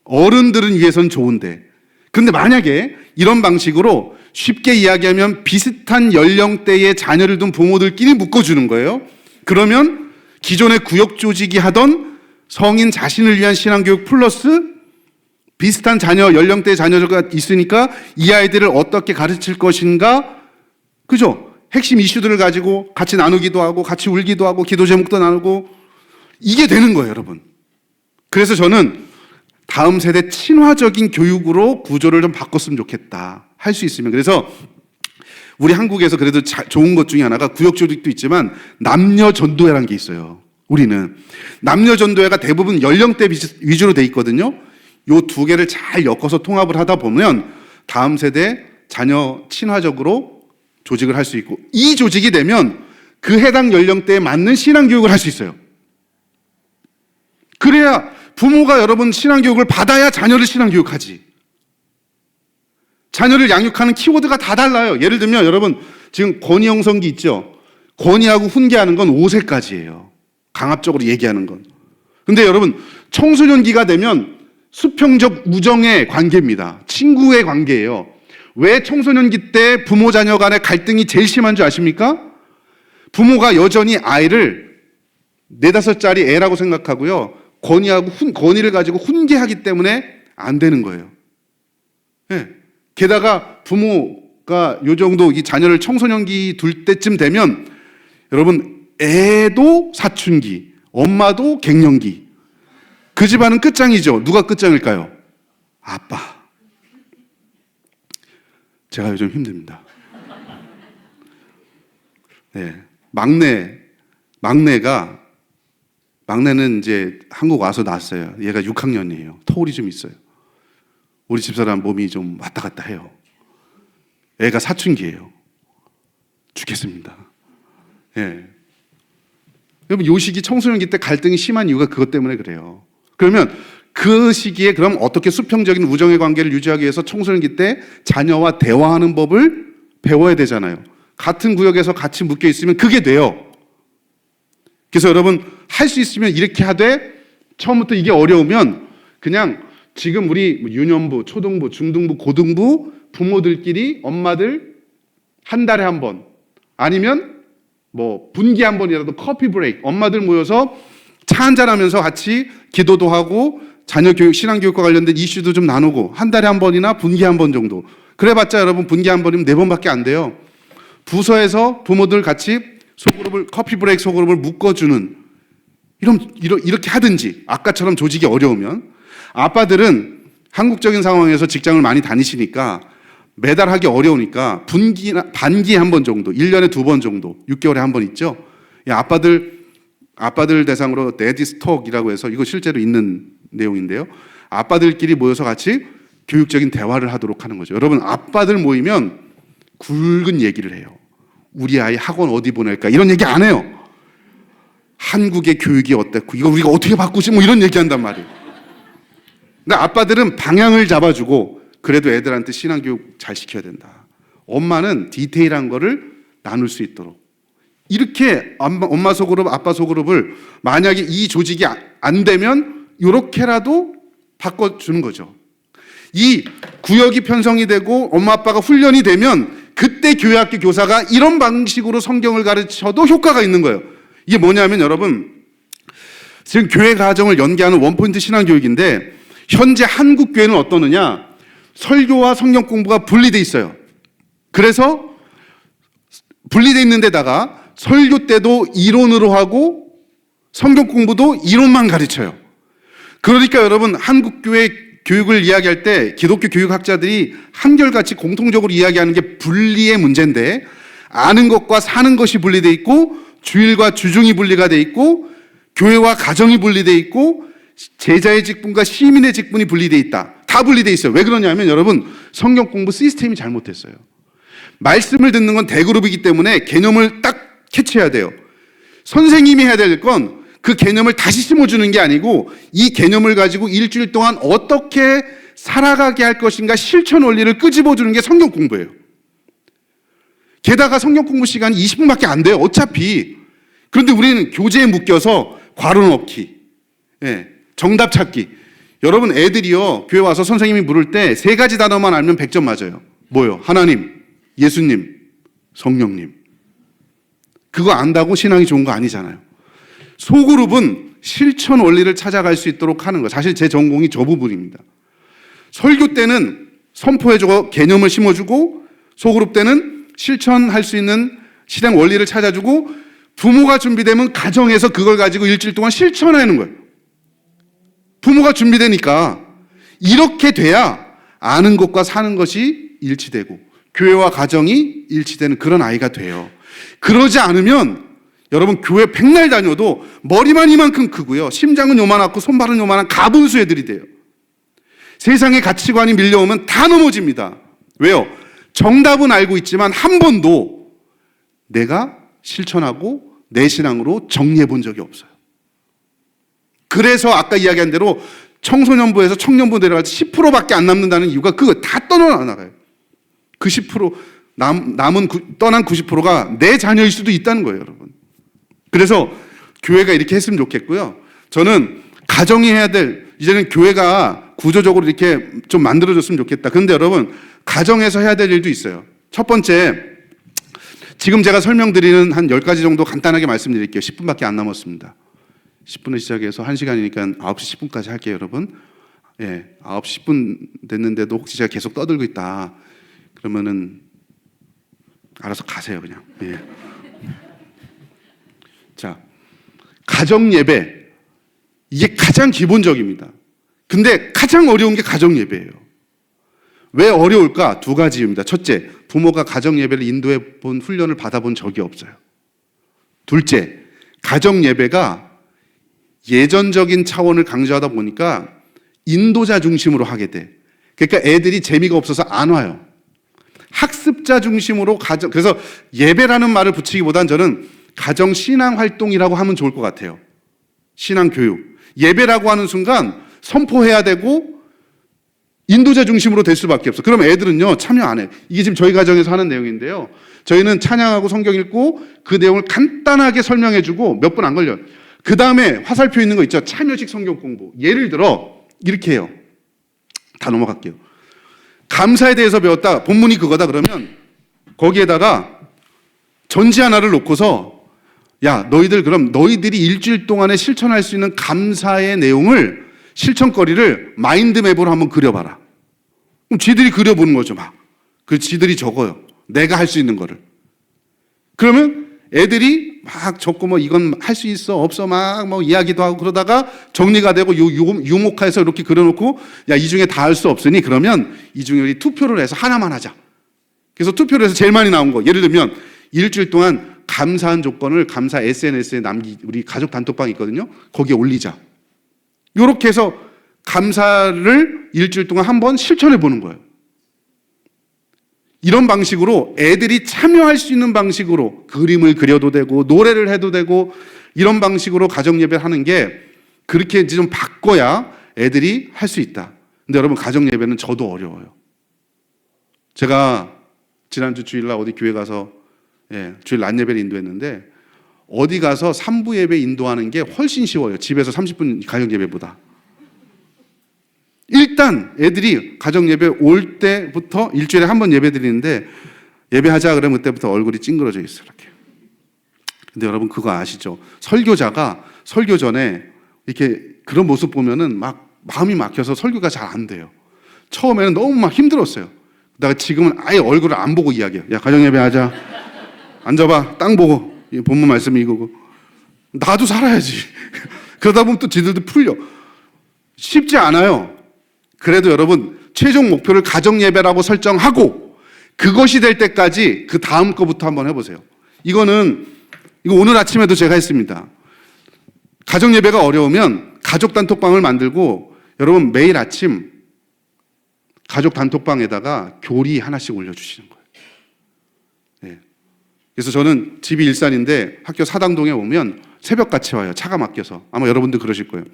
어른들은 위해서는 좋은데. 근데 만약에 이런 방식으로 쉽게 이야기하면 비슷한 연령대의 자녀를 둔 부모들끼리 묶어주는 거예요. 그러면 기존의 구역 조직이 하던 성인 자신을 위한 신앙교육 플러스 비슷한 자녀, 연령대의 자녀가 있으니까 이 아이들을 어떻게 가르칠 것인가, 그죠? 핵심 이슈들을 가지고 같이 나누기도 하고, 같이 울기도 하고, 기도 제목도 나누고, 이게 되는 거예요, 여러분. 그래서 저는 다음 세대 친화적인 교육으로 구조를 좀 바꿨으면 좋겠다. 할 수 있으면. 그래서 우리 한국에서 그래도 좋은 것 중에 하나가 구역 조직도 있지만 남녀 전도회라는 게 있어요. 우리는 남녀 전도회가 대부분 연령대 위주로 돼 있거든요. 요 두 개를 잘 엮어서 통합을 하다 보면 다음 세대 자녀 친화적으로 조직을 할 수 있고, 이 조직이 되면 그 해당 연령대에 맞는 신앙교육을 할 수 있어요. 그래야 부모가 여러분 신앙교육을 받아야 자녀를 신앙교육하지. 자녀를 양육하는 키워드가 다 달라요. 예를 들면 여러분 지금 권위형성기 있죠? 권위하고 훈계하는 건 5세까지예요. 강압적으로 얘기하는 건. 근데 여러분 청소년기가 되면 수평적 우정의 관계입니다. 친구의 관계예요. 왜 청소년기 때 부모 자녀 간의 갈등이 제일 심한 줄 아십니까? 부모가 여전히 아이를 4-5살짜리 애라고 생각하고요, 권위를 가지고 훈계하기 때문에 안 되는 거예요. 네. 게다가 부모가 요 정도 이 자녀를 청소년기 둘 때쯤 되면 여러분 애도 사춘기, 엄마도 갱년기. 그 집안은 끝장이죠. 누가 끝장일까요? 아빠. 제가 요즘 힘듭니다. 네. 막내는 이제 한국 와서 낳았어요. 얘가 6학년이에요. 터울이 좀 있어요. 우리 집사람 몸이 좀 왔다 갔다 해요. 애가 사춘기예요. 죽겠습니다. 예. 여러분, 요 시기 청소년기 때 갈등이 심한 이유가 그것 때문에 그래요. 그러면 그 시기에 그럼 어떻게 수평적인 우정의 관계를 유지하기 위해서 청소년기 때 자녀와 대화하는 법을 배워야 되잖아요. 같은 구역에서 같이 묶여 있으면 그게 돼요. 그래서 여러분 할 수 있으면 이렇게 하되, 처음부터 이게 어려우면 그냥 지금 우리 유년부, 초등부, 중등부, 고등부 부모들끼리 엄마들 한 달에 한 번, 아니면 분기에 한 번이라도 커피 브레이크, 엄마들 모여서 차 한잔하면서 같이 기도도 하고 자녀 교육, 신앙교육과 관련된 이슈도 좀 나누고, 한 달에 한 번이나 분기에 한 번 정도. 그래봤자 여러분 분기에 한 번이면 4번밖에 안 돼요. 부서에서 부모들 같이 소그룹을, 커피 브레이크 소그룹을 묶어주는, 이렇게 하든지, 아까처럼 조직이 어려우면. 아빠들은 한국적인 상황에서 직장을 많이 다니시니까 매달 하기 어려우니까 반기에 한 번 정도, 1년에 2번 정도, 6개월에 한 번 있죠. 아빠들 대상으로 데디스 톡이라고 해서, 이거 실제로 있는 내용인데요. 아빠들끼리 모여서 같이 교육적인 대화를 하도록 하는 거죠. 여러분, 아빠들 모이면 굵은 얘기를 해요. 우리 아이 학원 어디 보낼까? 이런 얘기 안 해요. 한국의 교육이 어땠고 이거 우리가 어떻게 바꾸지 뭐 이런 얘기한단 말이에요. 근데 아빠들은 방향을 잡아주고 그래도 애들한테 신앙교육 잘 시켜야 된다. 엄마는 디테일한 거를 나눌 수 있도록 이렇게 엄마 소그룹 아빠 소그룹을 만약에 이 조직이 안 되면 이렇게라도 바꿔주는 거죠. 이 구역이 편성이 되고 엄마 아빠가 훈련이 되면 그때 교회학교 교사가 이런 방식으로 성경을 가르쳐도 효과가 있는 거예요. 이게 뭐냐면 여러분 지금 교회 가정을 연계하는 원포인트 신앙교육인데 현재 한국 교회는 어떠느냐? 설교와 성경 공부가 분리돼 있어요. 그래서 분리돼 있는 데다가 설교 때도 이론으로 하고 성경 공부도 이론만 가르쳐요. 그러니까 여러분 한국 교회 교육을 이야기할 때 기독교 교육학자들이 한결같이 공통적으로 이야기하는 게 분리의 문제인데 아는 것과 사는 것이 분리돼 있고 주일과 주중이 분리가 돼 있고 교회와 가정이 분리돼 있고 제자의 직분과 시민의 직분이 분리돼 있다. 다 분리돼 있어요. 왜 그러냐면 여러분 성경 공부 시스템이 잘못됐어요. 말씀을 듣는 건 대그룹이기 때문에 개념을 딱 캐치해야 돼요. 선생님이 해야 될 건 그 개념을 다시 심어주는 게 아니고 이 개념을 가지고 일주일 동안 어떻게 살아가게 할 것인가 실천 원리를 끄집어주는 게 성경 공부예요. 게다가 성경 공부 시간이 20분밖에 안 돼요. 어차피. 그런데 우리는 교재에 묶여서 괄호 넣기, 정답 찾기. 여러분 애들이요 교회 와서 선생님이 물을 때 3가지 단어만 알면 100점 맞아요. 뭐요? 하나님, 예수님, 성령님. 그거 안다고 신앙이 좋은 거 아니잖아요. 소그룹은 실천 원리를 찾아갈 수 있도록 하는 거. 사실 제 전공이 저 부분입니다. 설교 때는 선포해주고 개념을 심어주고 소그룹 때는 실천할 수 있는 실행 원리를 찾아주고 부모가 준비되면 가정에서 그걸 가지고 일주일 동안 실천하는 거예요. 부모가 준비되니까 이렇게 돼야 아는 것과 사는 것이 일치되고 교회와 가정이 일치되는 그런 아이가 돼요. 그러지 않으면 여러분 교회 백날 다녀도 머리만 이만큼 크고요. 심장은 요만하고 손발은 요만한 가분수 애들이 돼요. 세상의 가치관이 밀려오면 다 넘어집니다. 왜요? 정답은 알고 있지만 한 번도 내가 실천하고 내 신앙으로 정리해 본 적이 없어요. 그래서 아까 이야기한 대로 청소년부에서 청년부 내려갈 때 10%밖에 안 남는다는 이유가 그거 다 떠나나가요. 그 10% 떠난 90%가 내 자녀일 수도 있다는 거예요, 여러분. 그래서 교회가 이렇게 했으면 좋겠고요. 저는 가정이 해야 될, 이제는 교회가 구조적으로 이렇게 좀 만들어졌으면 좋겠다. 그런데 여러분, 가정에서 해야 될 일도 있어요. 첫 번째, 지금 제가 설명드리는 한 10가지 정도 간단하게 말씀드릴게요. 10분밖에 안 남았습니다. 10분에 시작해서 1시간이니까 9시 10분까지 할게요, 여러분. 9시 10분 됐는데도 혹시 제가 계속 떠들고 있다. 그러면은 알아서 가세요, 그냥. 자, 가정 예배. 이게 가장 기본적입니다. 근데 가장 어려운 게 가정 예배예요. 왜 어려울까? 2가지 이유입니다. 첫째, 부모가 가정 예배를 인도해 본 훈련을 받아본 적이 없어요. 둘째, 가정 예배가 예전적인 차원을 강조하다 보니까 인도자 중심으로 하게 돼. 그러니까 애들이 재미가 없어서 안 와요. 학습자 중심으로 그래서 예배라는 말을 붙이기보단 저는 가정 신앙 활동이라고 하면 좋을 것 같아요. 신앙 교육. 예배라고 하는 순간 선포해야 되고 인도자 중심으로 될 수밖에 없어. 그럼 애들은요 참여 안 해. 이게 지금 저희 가정에서 하는 내용인데요. 저희는 찬양하고 성경 읽고 그 내용을 간단하게 설명해주고 몇 분 안 걸려요. 그 다음에 화살표 있는 거 있죠. 참여식 성경 공부. 예를 들어 이렇게 해요. 다 넘어갈게요. 감사에 대해서 배웠다. 본문이 그거다 그러면 거기에다가 전지 하나를 놓고서 야 너희들 그럼 너희들이 일주일 동안에 실천할 수 있는 감사의 내용을 실천거리를 마인드맵으로 한번 그려봐라. 그럼 지들이 그려보는 거죠 막. 그 지들이 적어요. 내가 할 수 있는 거를. 그러면 애들이 막 적고 뭐 이건 할 수 있어 없어 막 뭐 이야기도 하고 그러다가 정리가 되고 유목화해서 이렇게 그려놓고 야 이 중에 다 할 수 없으니 그러면 이 중에 우리 투표를 해서 하나만 하자. 그래서 투표를 해서 제일 많이 나온 거 예를 들면 일주일 동안 감사한 조건을 감사 SNS에 우리 가족 단톡방이 있거든요. 거기에 올리자. 이렇게 해서 감사를 일주일 동안 한번 실천해 보는 거예요. 이런 방식으로 애들이 참여할 수 있는 방식으로 그림을 그려도 되고 노래를 해도 되고 이런 방식으로 가정 예배를 하는 게 그렇게 이제 좀 바꿔야 애들이 할 수 있다. 근데 여러분, 가정 예배는 저도 어려워요. 제가 지난주 주일날 어디 교회 가서 주일 낮 예배를 인도했는데, 어디 가서 3부 예배 인도하는 게 훨씬 쉬워요. 집에서 30분 가정 예배보다. 일단 애들이 가정 예배 올 때부터 일주일에 한 번 예배 드리는데, 예배하자 그러면 그때부터 얼굴이 찡그러져 있어요, 이렇게. 근데 여러분, 그거 아시죠? 설교자가 설교 전에 이렇게 그런 모습 보면은 막 마음이 막혀서 설교가 잘 안 돼요. 처음에는 너무 막 힘들었어요. 내가 지금은 아예 얼굴을 안 보고 이야기해요. 야, 가정 예배하자. 앉아봐. 땅 보고. 본문 말씀이 이거고. 나도 살아야지. 그러다 보면 또 지들도 풀려. 쉽지 않아요. 그래도 여러분, 최종 목표를 가정 예배라고 설정하고 그것이 될 때까지 그 다음 거부터 한번 해보세요. 이거 오늘 아침에도 제가 했습니다. 가정 예배가 어려우면 가족 단톡방을 만들고 여러분 매일 아침 가족 단톡방에다가 교리 하나씩 올려주시는 거예요. 네. 그래서 저는 집이 일산인데 학교 사당동에 오면 새벽같이 와요. 차가 막혀서. 아마 여러분도 그러실 거예요.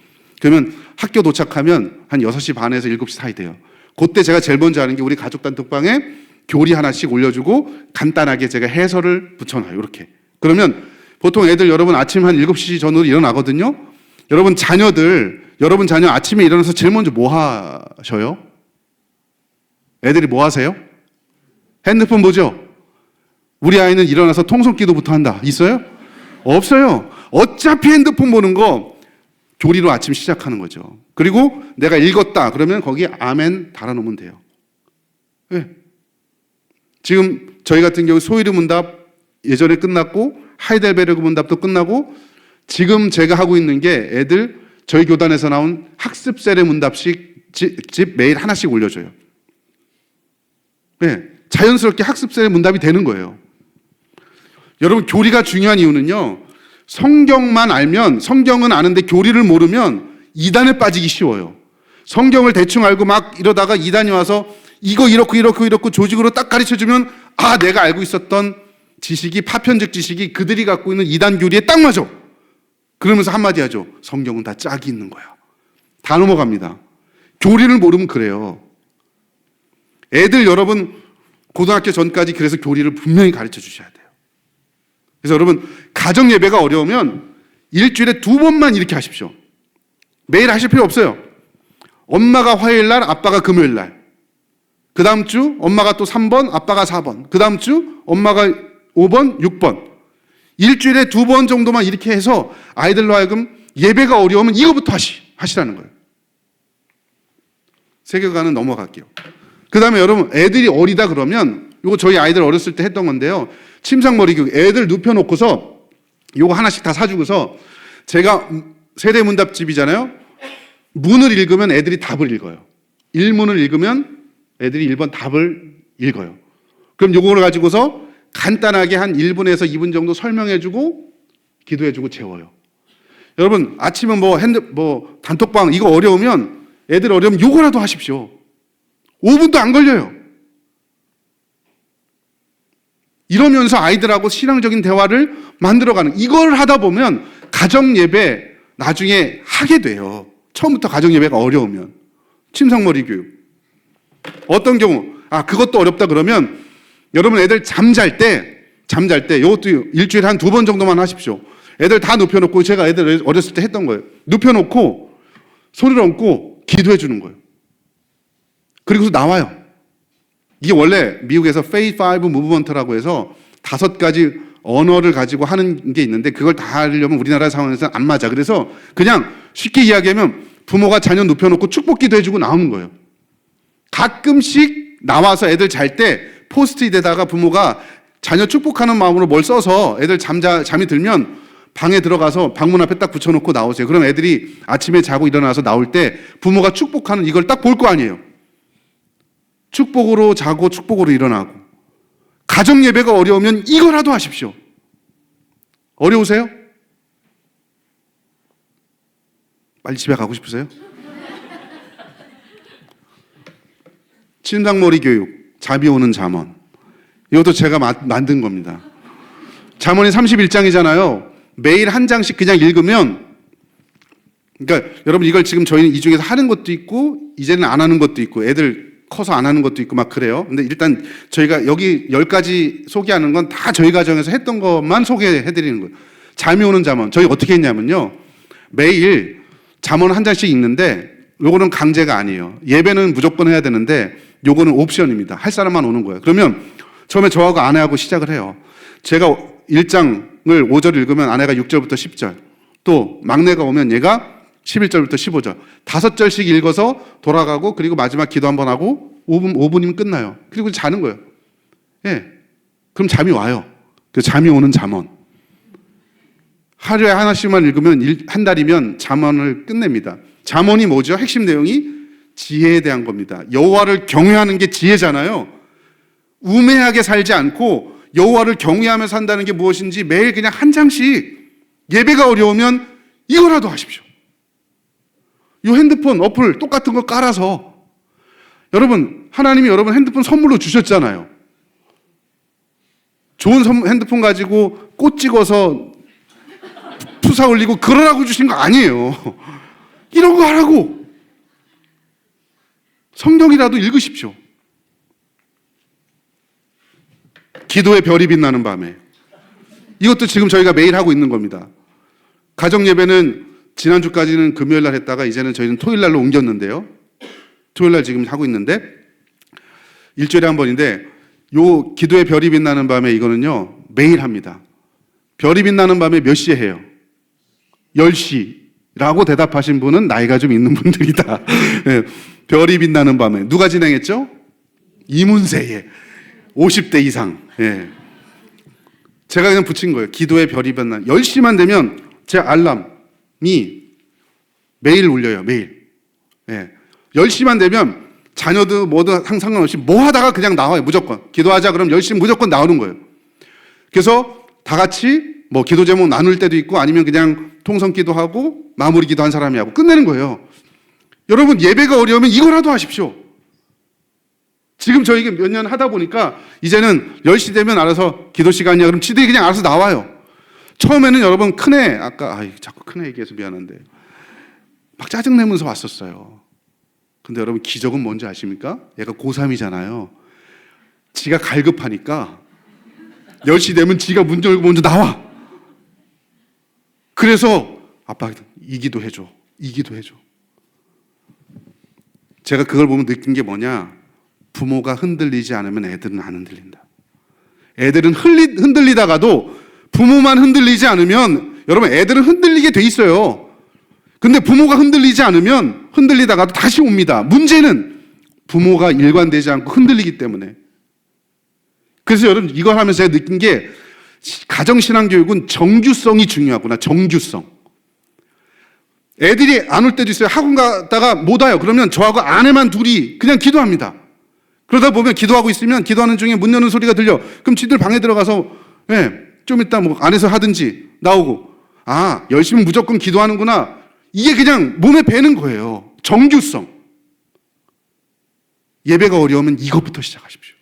그러면 학교 도착하면 한 6시 반에서 7시 사이 돼요. 그때 제가 제일 먼저 하는 게 우리 가족 단톡방에 교리 하나씩 올려주고 간단하게 제가 해설을 붙여놔요. 이렇게. 그러면 보통 애들 여러분 아침 한 7시 전후로 일어나거든요. 여러분 자녀 아침에 일어나서 제일 먼저 뭐 하셔요? 애들이 뭐 하세요? 핸드폰 보죠? 우리 아이는 일어나서 통성기도부터 한다. 있어요? 없어요. 어차피 핸드폰 보는 거 교리로 아침 시작하는 거죠. 그리고 내가 읽었다 그러면 거기에 아멘 달아놓으면 돼요. 네. 지금 저희 같은 경우 소위르 문답 예전에 끝났고 하이델베르그 문답도 끝나고 지금 제가 하고 있는 게 애들 저희 교단에서 나온 학습 세례 문답식 집 매일 하나씩 올려줘요. 네. 자연스럽게 학습 세례 문답이 되는 거예요. 여러분, 교리가 중요한 이유는요, 성경만 알면, 성경은 아는데 교리를 모르면 이단에 빠지기 쉬워요. 성경을 대충 알고 막 이러다가 이단이 와서 이거 이렇고 조직으로 딱 가르쳐주면 아, 내가 알고 있었던 지식이, 파편적 지식이 그들이 갖고 있는 이단 교리에 딱 맞아. 그러면서 한마디 하죠. 성경은 다 짝이 있는 거야. 다 넘어갑니다. 교리를 모르면 그래요. 애들 여러분 고등학교 전까지 그래서 교리를 분명히 가르쳐 주셔야 돼요. 그래서 여러분, 가정 예배가 어려우면 일주일에 2번만 이렇게 하십시오. 매일 하실 필요 없어요. 엄마가 화요일 날, 아빠가 금요일 날. 그 다음 주 엄마가 또 3번, 아빠가 4번. 그 다음 주 엄마가 5번, 6번. 일주일에 2번 정도만 이렇게 해서 아이들로 하여금 예배가 어려우면 이거부터 하시라는 거예요. 세계관은 넘어갈게요. 그 다음에 여러분, 애들이 어리다 그러면 이거 저희 아이들 어렸을 때 했던 건데요. 침상머리 교육. 애들 눕혀놓고서 이거 하나씩 다 사주고서 제가 세대문답집이잖아요. 문을 읽으면 애들이 답을 읽어요. 1문을 읽으면 애들이 1번 답을 읽어요. 그럼 요거를 가지고서 간단하게 한 1분에서 2분 정도 설명해주고 기도해주고 재워요. 여러분, 아침은 단톡방 이거 어려우면 애들 어려우면 요거라도 하십시오. 5분도 안 걸려요. 이러면서 아이들하고 신앙적인 대화를 만들어가는, 이걸 하다 보면 가정 예배 나중에 하게 돼요. 처음부터 가정 예배가 어려우면. 침상머리 교육. 어떤 경우, 그것도 어렵다 그러면 여러분 애들 잠잘 때 이것도 일주일에 한 2번 정도만 하십시오. 애들 다 눕혀놓고, 제가 애들 어렸을 때 했던 거예요. 눕혀놓고 손을 얹고 기도해 주는 거예요. 그리고서 나와요. 이게 원래 미국에서 Faith 5 Movement라고 해서 5가지 언어를 가지고 하는 게 있는데 그걸 다 하려면 우리나라 상황에서는 안 맞아. 그래서 그냥 쉽게 이야기하면 부모가 자녀 눕혀놓고 축복기도 해주고 나오는 거예요. 가끔씩 나와서 애들 잘 때 포스트잇에다가 부모가 자녀 축복하는 마음으로 뭘 써서 애들 잠이 들면 방에 들어가서 방문 앞에 딱 붙여놓고 나오세요. 그럼 애들이 아침에 자고 일어나서 나올 때 부모가 축복하는 이걸 딱 볼 거 아니에요. 축복으로 자고 축복으로 일어나고. 가정 예배가 어려우면 이거라도 하십시오. 어려우세요? 빨리 집에 가고 싶으세요? 침상머리 교육, 자비 오는 잠언. 이것도 제가 만든 겁니다. 잠언이 31장이잖아요. 매일 한 장씩 그냥 읽으면, 그러니까 여러분 이걸 지금 저희는 이 중에서 하는 것도 있고 이제는 안 하는 것도 있고 애들 커서 안 하는 것도 있고 막 그래요. 근데 일단 저희가 여기 10가지 소개하는 건 다 저희 가정에서 했던 것만 소개해 드리는 거예요. 잠이 오는 잠언. 저희 어떻게 했냐면요. 매일 잠언 한 장씩 읽는데 요거는 강제가 아니에요. 예배는 무조건 해야 되는데 요거는 옵션입니다. 할 사람만 오는 거예요. 그러면 처음에 저하고 아내하고 시작을 해요. 제가 1장을 5절 읽으면 아내가 6절부터 10절, 또 막내가 오면 얘가 11절부터 15절 5절씩 읽어서 돌아가고 그리고 마지막 기도 한번 하고 5분이면 끝나요. 그리고 자는 거예요. 예. 그럼 잠이 와요. 그 잠이 오는 잠언. 하루에 하나씩만 읽으면 한 달이면 잠언을 끝냅니다. 잠언이 뭐죠? 핵심 내용이 지혜에 대한 겁니다. 여호와를 경외하는 게 지혜잖아요. 우매하게 살지 않고 여호와를 경외하며 산다는 게 무엇인지 매일 그냥 한 장씩, 예배가 어려우면 이거라도 하십시오. 이 핸드폰 어플 똑같은 거 깔아서, 여러분 하나님이 여러분 핸드폰 선물로 주셨잖아요. 좋은 핸드폰 가지고 꽃 찍어서 푸사 올리고 그러라고 주신 거 아니에요. 이런 거 하라고. 성경이라도 읽으십시오. 기도의 별이 빛나는 밤에. 이것도 지금 저희가 매일 하고 있는 겁니다. 가정 예배는 지난주까지는 금요일 날 했다가 이제는 저희는 토요일 날로 옮겼는데요. 토요일 날 지금 하고 있는데 일주일에 한 번인데, 요 기도의 별이 빛나는 밤에 이거는요 매일 합니다. 별이 빛나는 밤에 몇 시에 해요? 10시라고 대답하신 분은 나이가 좀 있는 분들이다. 네, 별이 빛나는 밤에 누가 진행했죠? 이문세의 50대 이상. 네. 제가 그냥 붙인 거예요. 기도의 별이 빛나는 10시만 되면 제 알람이 매일 울려요. 매일. 네. 10시만 되면 자녀도 뭐든 상관없이 뭐 하다가 그냥 나와요. 무조건 기도하자 그럼 10시 무조건 나오는 거예요. 그래서 다 같이 뭐 기도 제목 나눌 때도 있고 아니면 그냥 통성 기도하고 마무리 기도한 사람이 하고 끝내는 거예요. 여러분 예배가 어려우면 이거라도 하십시오. 지금 저희가 몇 년 하다 보니까 이제는 10시 되면 알아서 기도 시간이야 그럼 지들이 그냥 알아서 나와요. 처음에는 여러분 큰애, 아까 자꾸 큰애 얘기해서 미안한데 막 짜증내면서 왔었어요. 근데 여러분 기적은 뭔지 아십니까? 얘가 고3이잖아요. 지가 갈급하니까 10시 되면 지가 문 열고 먼저 나와. 그래서 아빠 이 기도 해줘. 이 기도 해줘. 제가 그걸 보면 느낀 게 뭐냐? 부모가 흔들리지 않으면 애들은 안 흔들린다. 애들은 흔들리다가도 부모만 흔들리지 않으면 여러분 애들은 흔들리게 돼 있어요. 근데 부모가 흔들리지 않으면 흔들리다가도 다시 옵니다. 문제는 부모가 일관되지 않고 흔들리기 때문에. 그래서 여러분 이걸 하면서 제가 느낀 게 가정신앙교육은 정규성이 중요하구나. 정규성. 애들이 안 올 때도 있어요. 학원 갔다가 못 와요. 그러면 저하고 아내만 둘이 그냥 기도합니다. 그러다 보면 기도하고 있으면 기도하는 중에 문 여는 소리가 들려. 그럼 지들 방에 들어가서 좀 이따 뭐 안에서 하든지 나오고, 아 열심히 무조건 기도하는구나. 이게 그냥 몸에 배는 거예요. 정규성. 예배가 어려우면 이것부터 시작하십시오.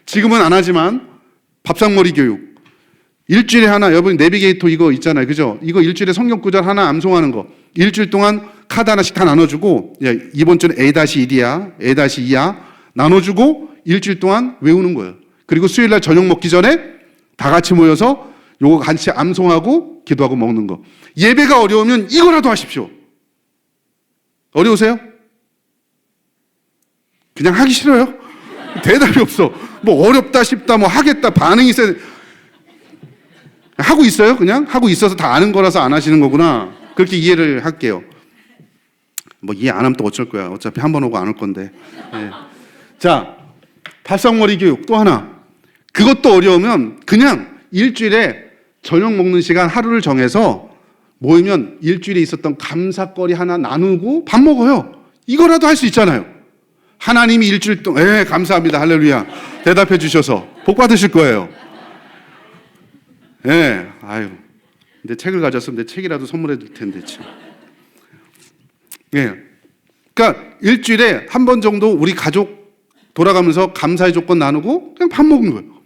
지금은 안 하지만 밥상머리 교육. 일주일에 하나, 여러분 내비게이터 이거 있잖아요. 그죠? 이거 일주일에 성경 구절 하나 암송하는 거. 일주일 동안 카드 하나씩 다 나눠주고, 야, 이번 주는 A-1이야, A-2야. 나눠주고 일주일 동안 외우는 거예요. 그리고 수요일 날 저녁 먹기 전에 다 같이 모여서 요거 같이 암송하고 기도하고 먹는 거. 예배가 어려우면 이거라도 하십시오. 어려우세요? 그냥 하기 싫어요? 대답이 없어. 뭐 어렵다 싶다 뭐 하겠다 반응이 있어야 돼. 하고 있어요? 그냥? 하고 있어서 다 아는 거라서 안 하시는 거구나. 그렇게 이해를 할게요. 뭐 이해 안 하면 또 어쩔 거야. 어차피 한 번 오고 안 올 건데. 네. 자, 밥상머리 교육 또 하나. 그것도 어려우면 그냥 일주일에 저녁 먹는 시간 하루를 정해서 모이면 일주일에 있었던 감사거리 하나 나누고 밥 먹어요. 이거라도 할 수 있잖아요. 하나님이 일주일 동안 감사합니다. 할렐루야. 대답해 주셔서 복 받으실 거예요. 아유. 내 책을 가졌으면 내 책이라도 선물해 줄 텐데 참. 그러니까 일주일에 한 번 정도 우리 가족 돌아가면서 감사의 조건 나누고 그냥 밥 먹는 거예요.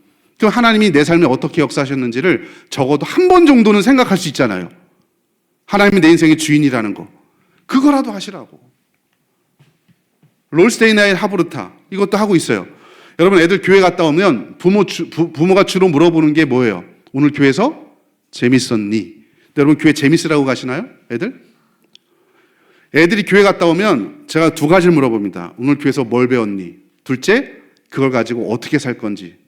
그럼 하나님이 내 삶에 어떻게 역사하셨는지를 적어도 한 번 정도는 생각할 수 있잖아요. 하나님이 내 인생의 주인이라는 거. 그거라도 하시라고. 롤스테이나의 하브르타 이것도 하고 있어요. 여러분 애들 교회 갔다 오면 부모가 주로 물어보는 게 뭐예요? 오늘 교회에서 재밌었니? 여러분 교회 재밌으라고 가시나요? 애들이 교회 갔다 오면 제가 두 가지를 물어봅니다. 오늘 교회에서 뭘 배웠니? 둘째, 그걸 가지고 어떻게 살 건지.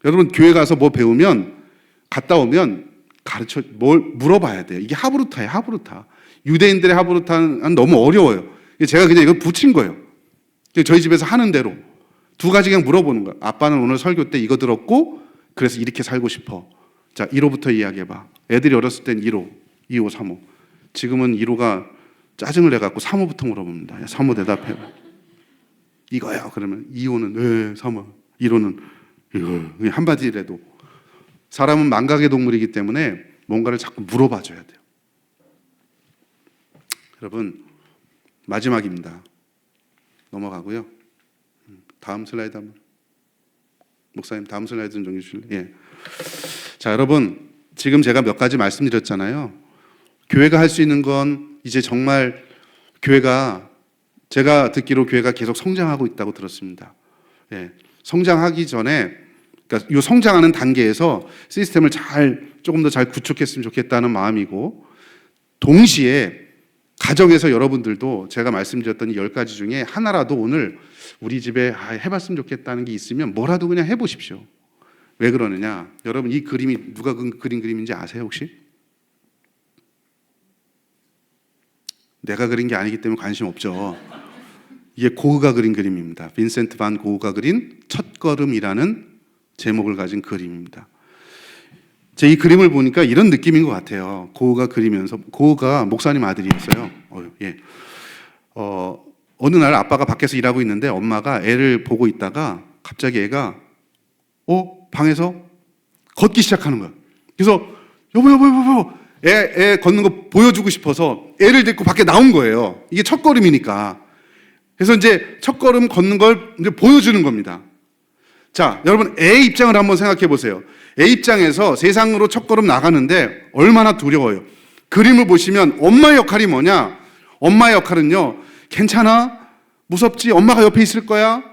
여러분 교회 가서 뭐 배우면 갔다 오면 뭘 물어봐야 돼요. 이게 하브루타예요. 하브루타. 유대인들의 하브루타는 너무 어려워요. 제가 그냥 이걸 붙인 거예요. 저희 집에서 하는 대로 두 가지 그냥 물어보는 거예요. 아빠는 오늘 설교 때 이거 들었고 그래서 이렇게 살고 싶어. 자 1호부터 이야기해봐. 애들이 어렸을 땐 1호, 2호, 3호. 지금은 1호가 짜증을 내갖고 3호부터 물어봅니다. 야, 3호 대답해. 이거야. 그러면 2호는 네, 3호. 1호는 이거. 한마디라도. 사람은 망각의 동물이기 때문에 뭔가를 자꾸 물어봐줘야 돼요. 여러분 마지막입니다. 넘어가고요. 다음 슬라이드 한번. 목사님 다음 슬라이드 좀 정해 주실래요? 예. 자 여러분 지금 제가 몇 가지 말씀드렸잖아요. 교회가 할 수 있는 건 이제 정말 제가 듣기로 교회가 계속 성장하고 있다고 들었습니다. 예. 성장하기 전에 그러니까 이 성장하는 단계에서 시스템을 조금 더 잘 구축했으면 좋겠다는 마음이고 동시에 가정에서 여러분들도 제가 말씀드렸던 이 10가지 중에 하나라도 오늘 우리 집에 해봤으면 좋겠다는 게 있으면 뭐라도 그냥 해보십시오. 왜 그러느냐? 여러분 이 그림이 누가 그린 그림인지 아세요 혹시? 내가 그린 게 아니기 때문에 관심 없죠. 이게 고흐가 그린 그림입니다. 빈센트 반 고흐가 그린 첫걸음이라는 제목을 가진 그림입니다. 제 이 그림을 보니까 이런 느낌인 것 같아요. 고흐가 그리면서 고흐가 목사님 아들이었어요. 어느 날 아빠가 밖에서 일하고 있는데 엄마가 애를 보고 있다가 갑자기 애가 방에서 걷기 시작하는 거야. 그래서 여보 애 걷는 거 보여주고 싶어서 애를 데리고 밖에 나온 거예요. 이게 첫걸음이니까. 그래서 이제 첫걸음 걷는 걸 이제 보여주는 겁니다. 자, 여러분 애의 입장을 한번 생각해 보세요. 애 입장에서 세상으로 첫걸음 나가는데 얼마나 두려워요. 그림을 보시면 엄마의 역할이 뭐냐? 엄마의 역할은요. 괜찮아? 무섭지? 엄마가 옆에 있을 거야?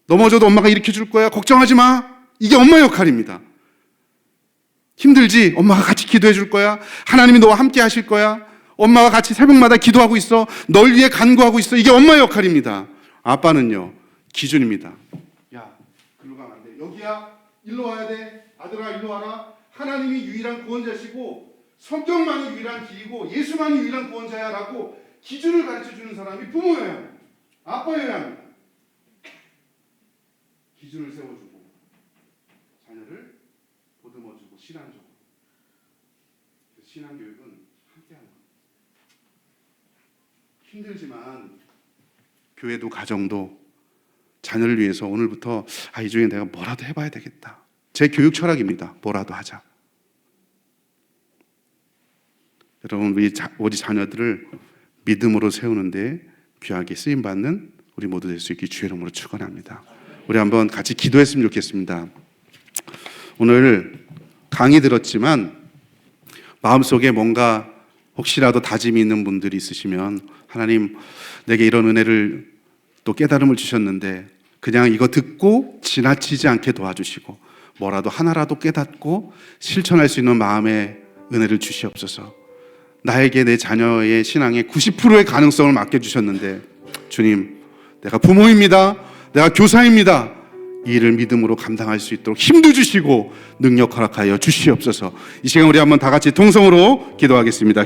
넘어져도 엄마가 일으켜 줄 거야? 걱정하지 마. 이게 엄마의 역할입니다. 힘들지? 엄마가 같이 기도해 줄 거야? 하나님이 너와 함께 하실 거야? 엄마가 같이 새벽마다 기도하고 있어. 널 위해 간구하고 있어. 이게 엄마의 역할입니다. 아빠는요. 기준입니다. 야, 글로 가면 안 돼. 여기야. 일로 와야 돼. 아들아 일로 와라. 하나님이 유일한 구원자시고 성경만이 유일한 길이고 예수만이 유일한 구원자야 라고 기준을 가르쳐주는 사람이 부모여야 합니다. 아빠여야 합니다. 기준을 세워주고 자녀를 보듬어주고 신앙적으로. 신앙교육은 함께하는 겁니다. 힘들지만 교회도 가정도 자녀를 위해서 오늘부터 이 중에 내가 뭐라도 해봐야 되겠다. 제 교육 철학입니다. 뭐라도 하자. 여러분 우리 자녀들을 믿음으로 세우는데 귀하게 쓰임받는 우리 모두 될 수 있기 주의 이름으로 축원합니다. 우리 한번 같이 기도했으면 좋겠습니다. 오늘 강의 들었지만 마음속에 뭔가 혹시라도 다짐이 있는 분들이 있으시면 하나님 내게 이런 은혜를 또 깨달음을 주셨는데 그냥 이거 듣고 지나치지 않게 도와주시고 뭐라도 하나라도 깨닫고 실천할 수 있는 마음의 은혜를 주시옵소서. 나에게 내 자녀의 신앙의 90%의 가능성을 맡겨주셨는데 주님 내가 부모입니다. 내가 교사입니다. 이 일을 믿음으로 감당할 수 있도록 힘도 주시고 능력 허락하여 주시옵소서. 이 시간 우리 한번 다 같이 통성으로 기도하겠습니다.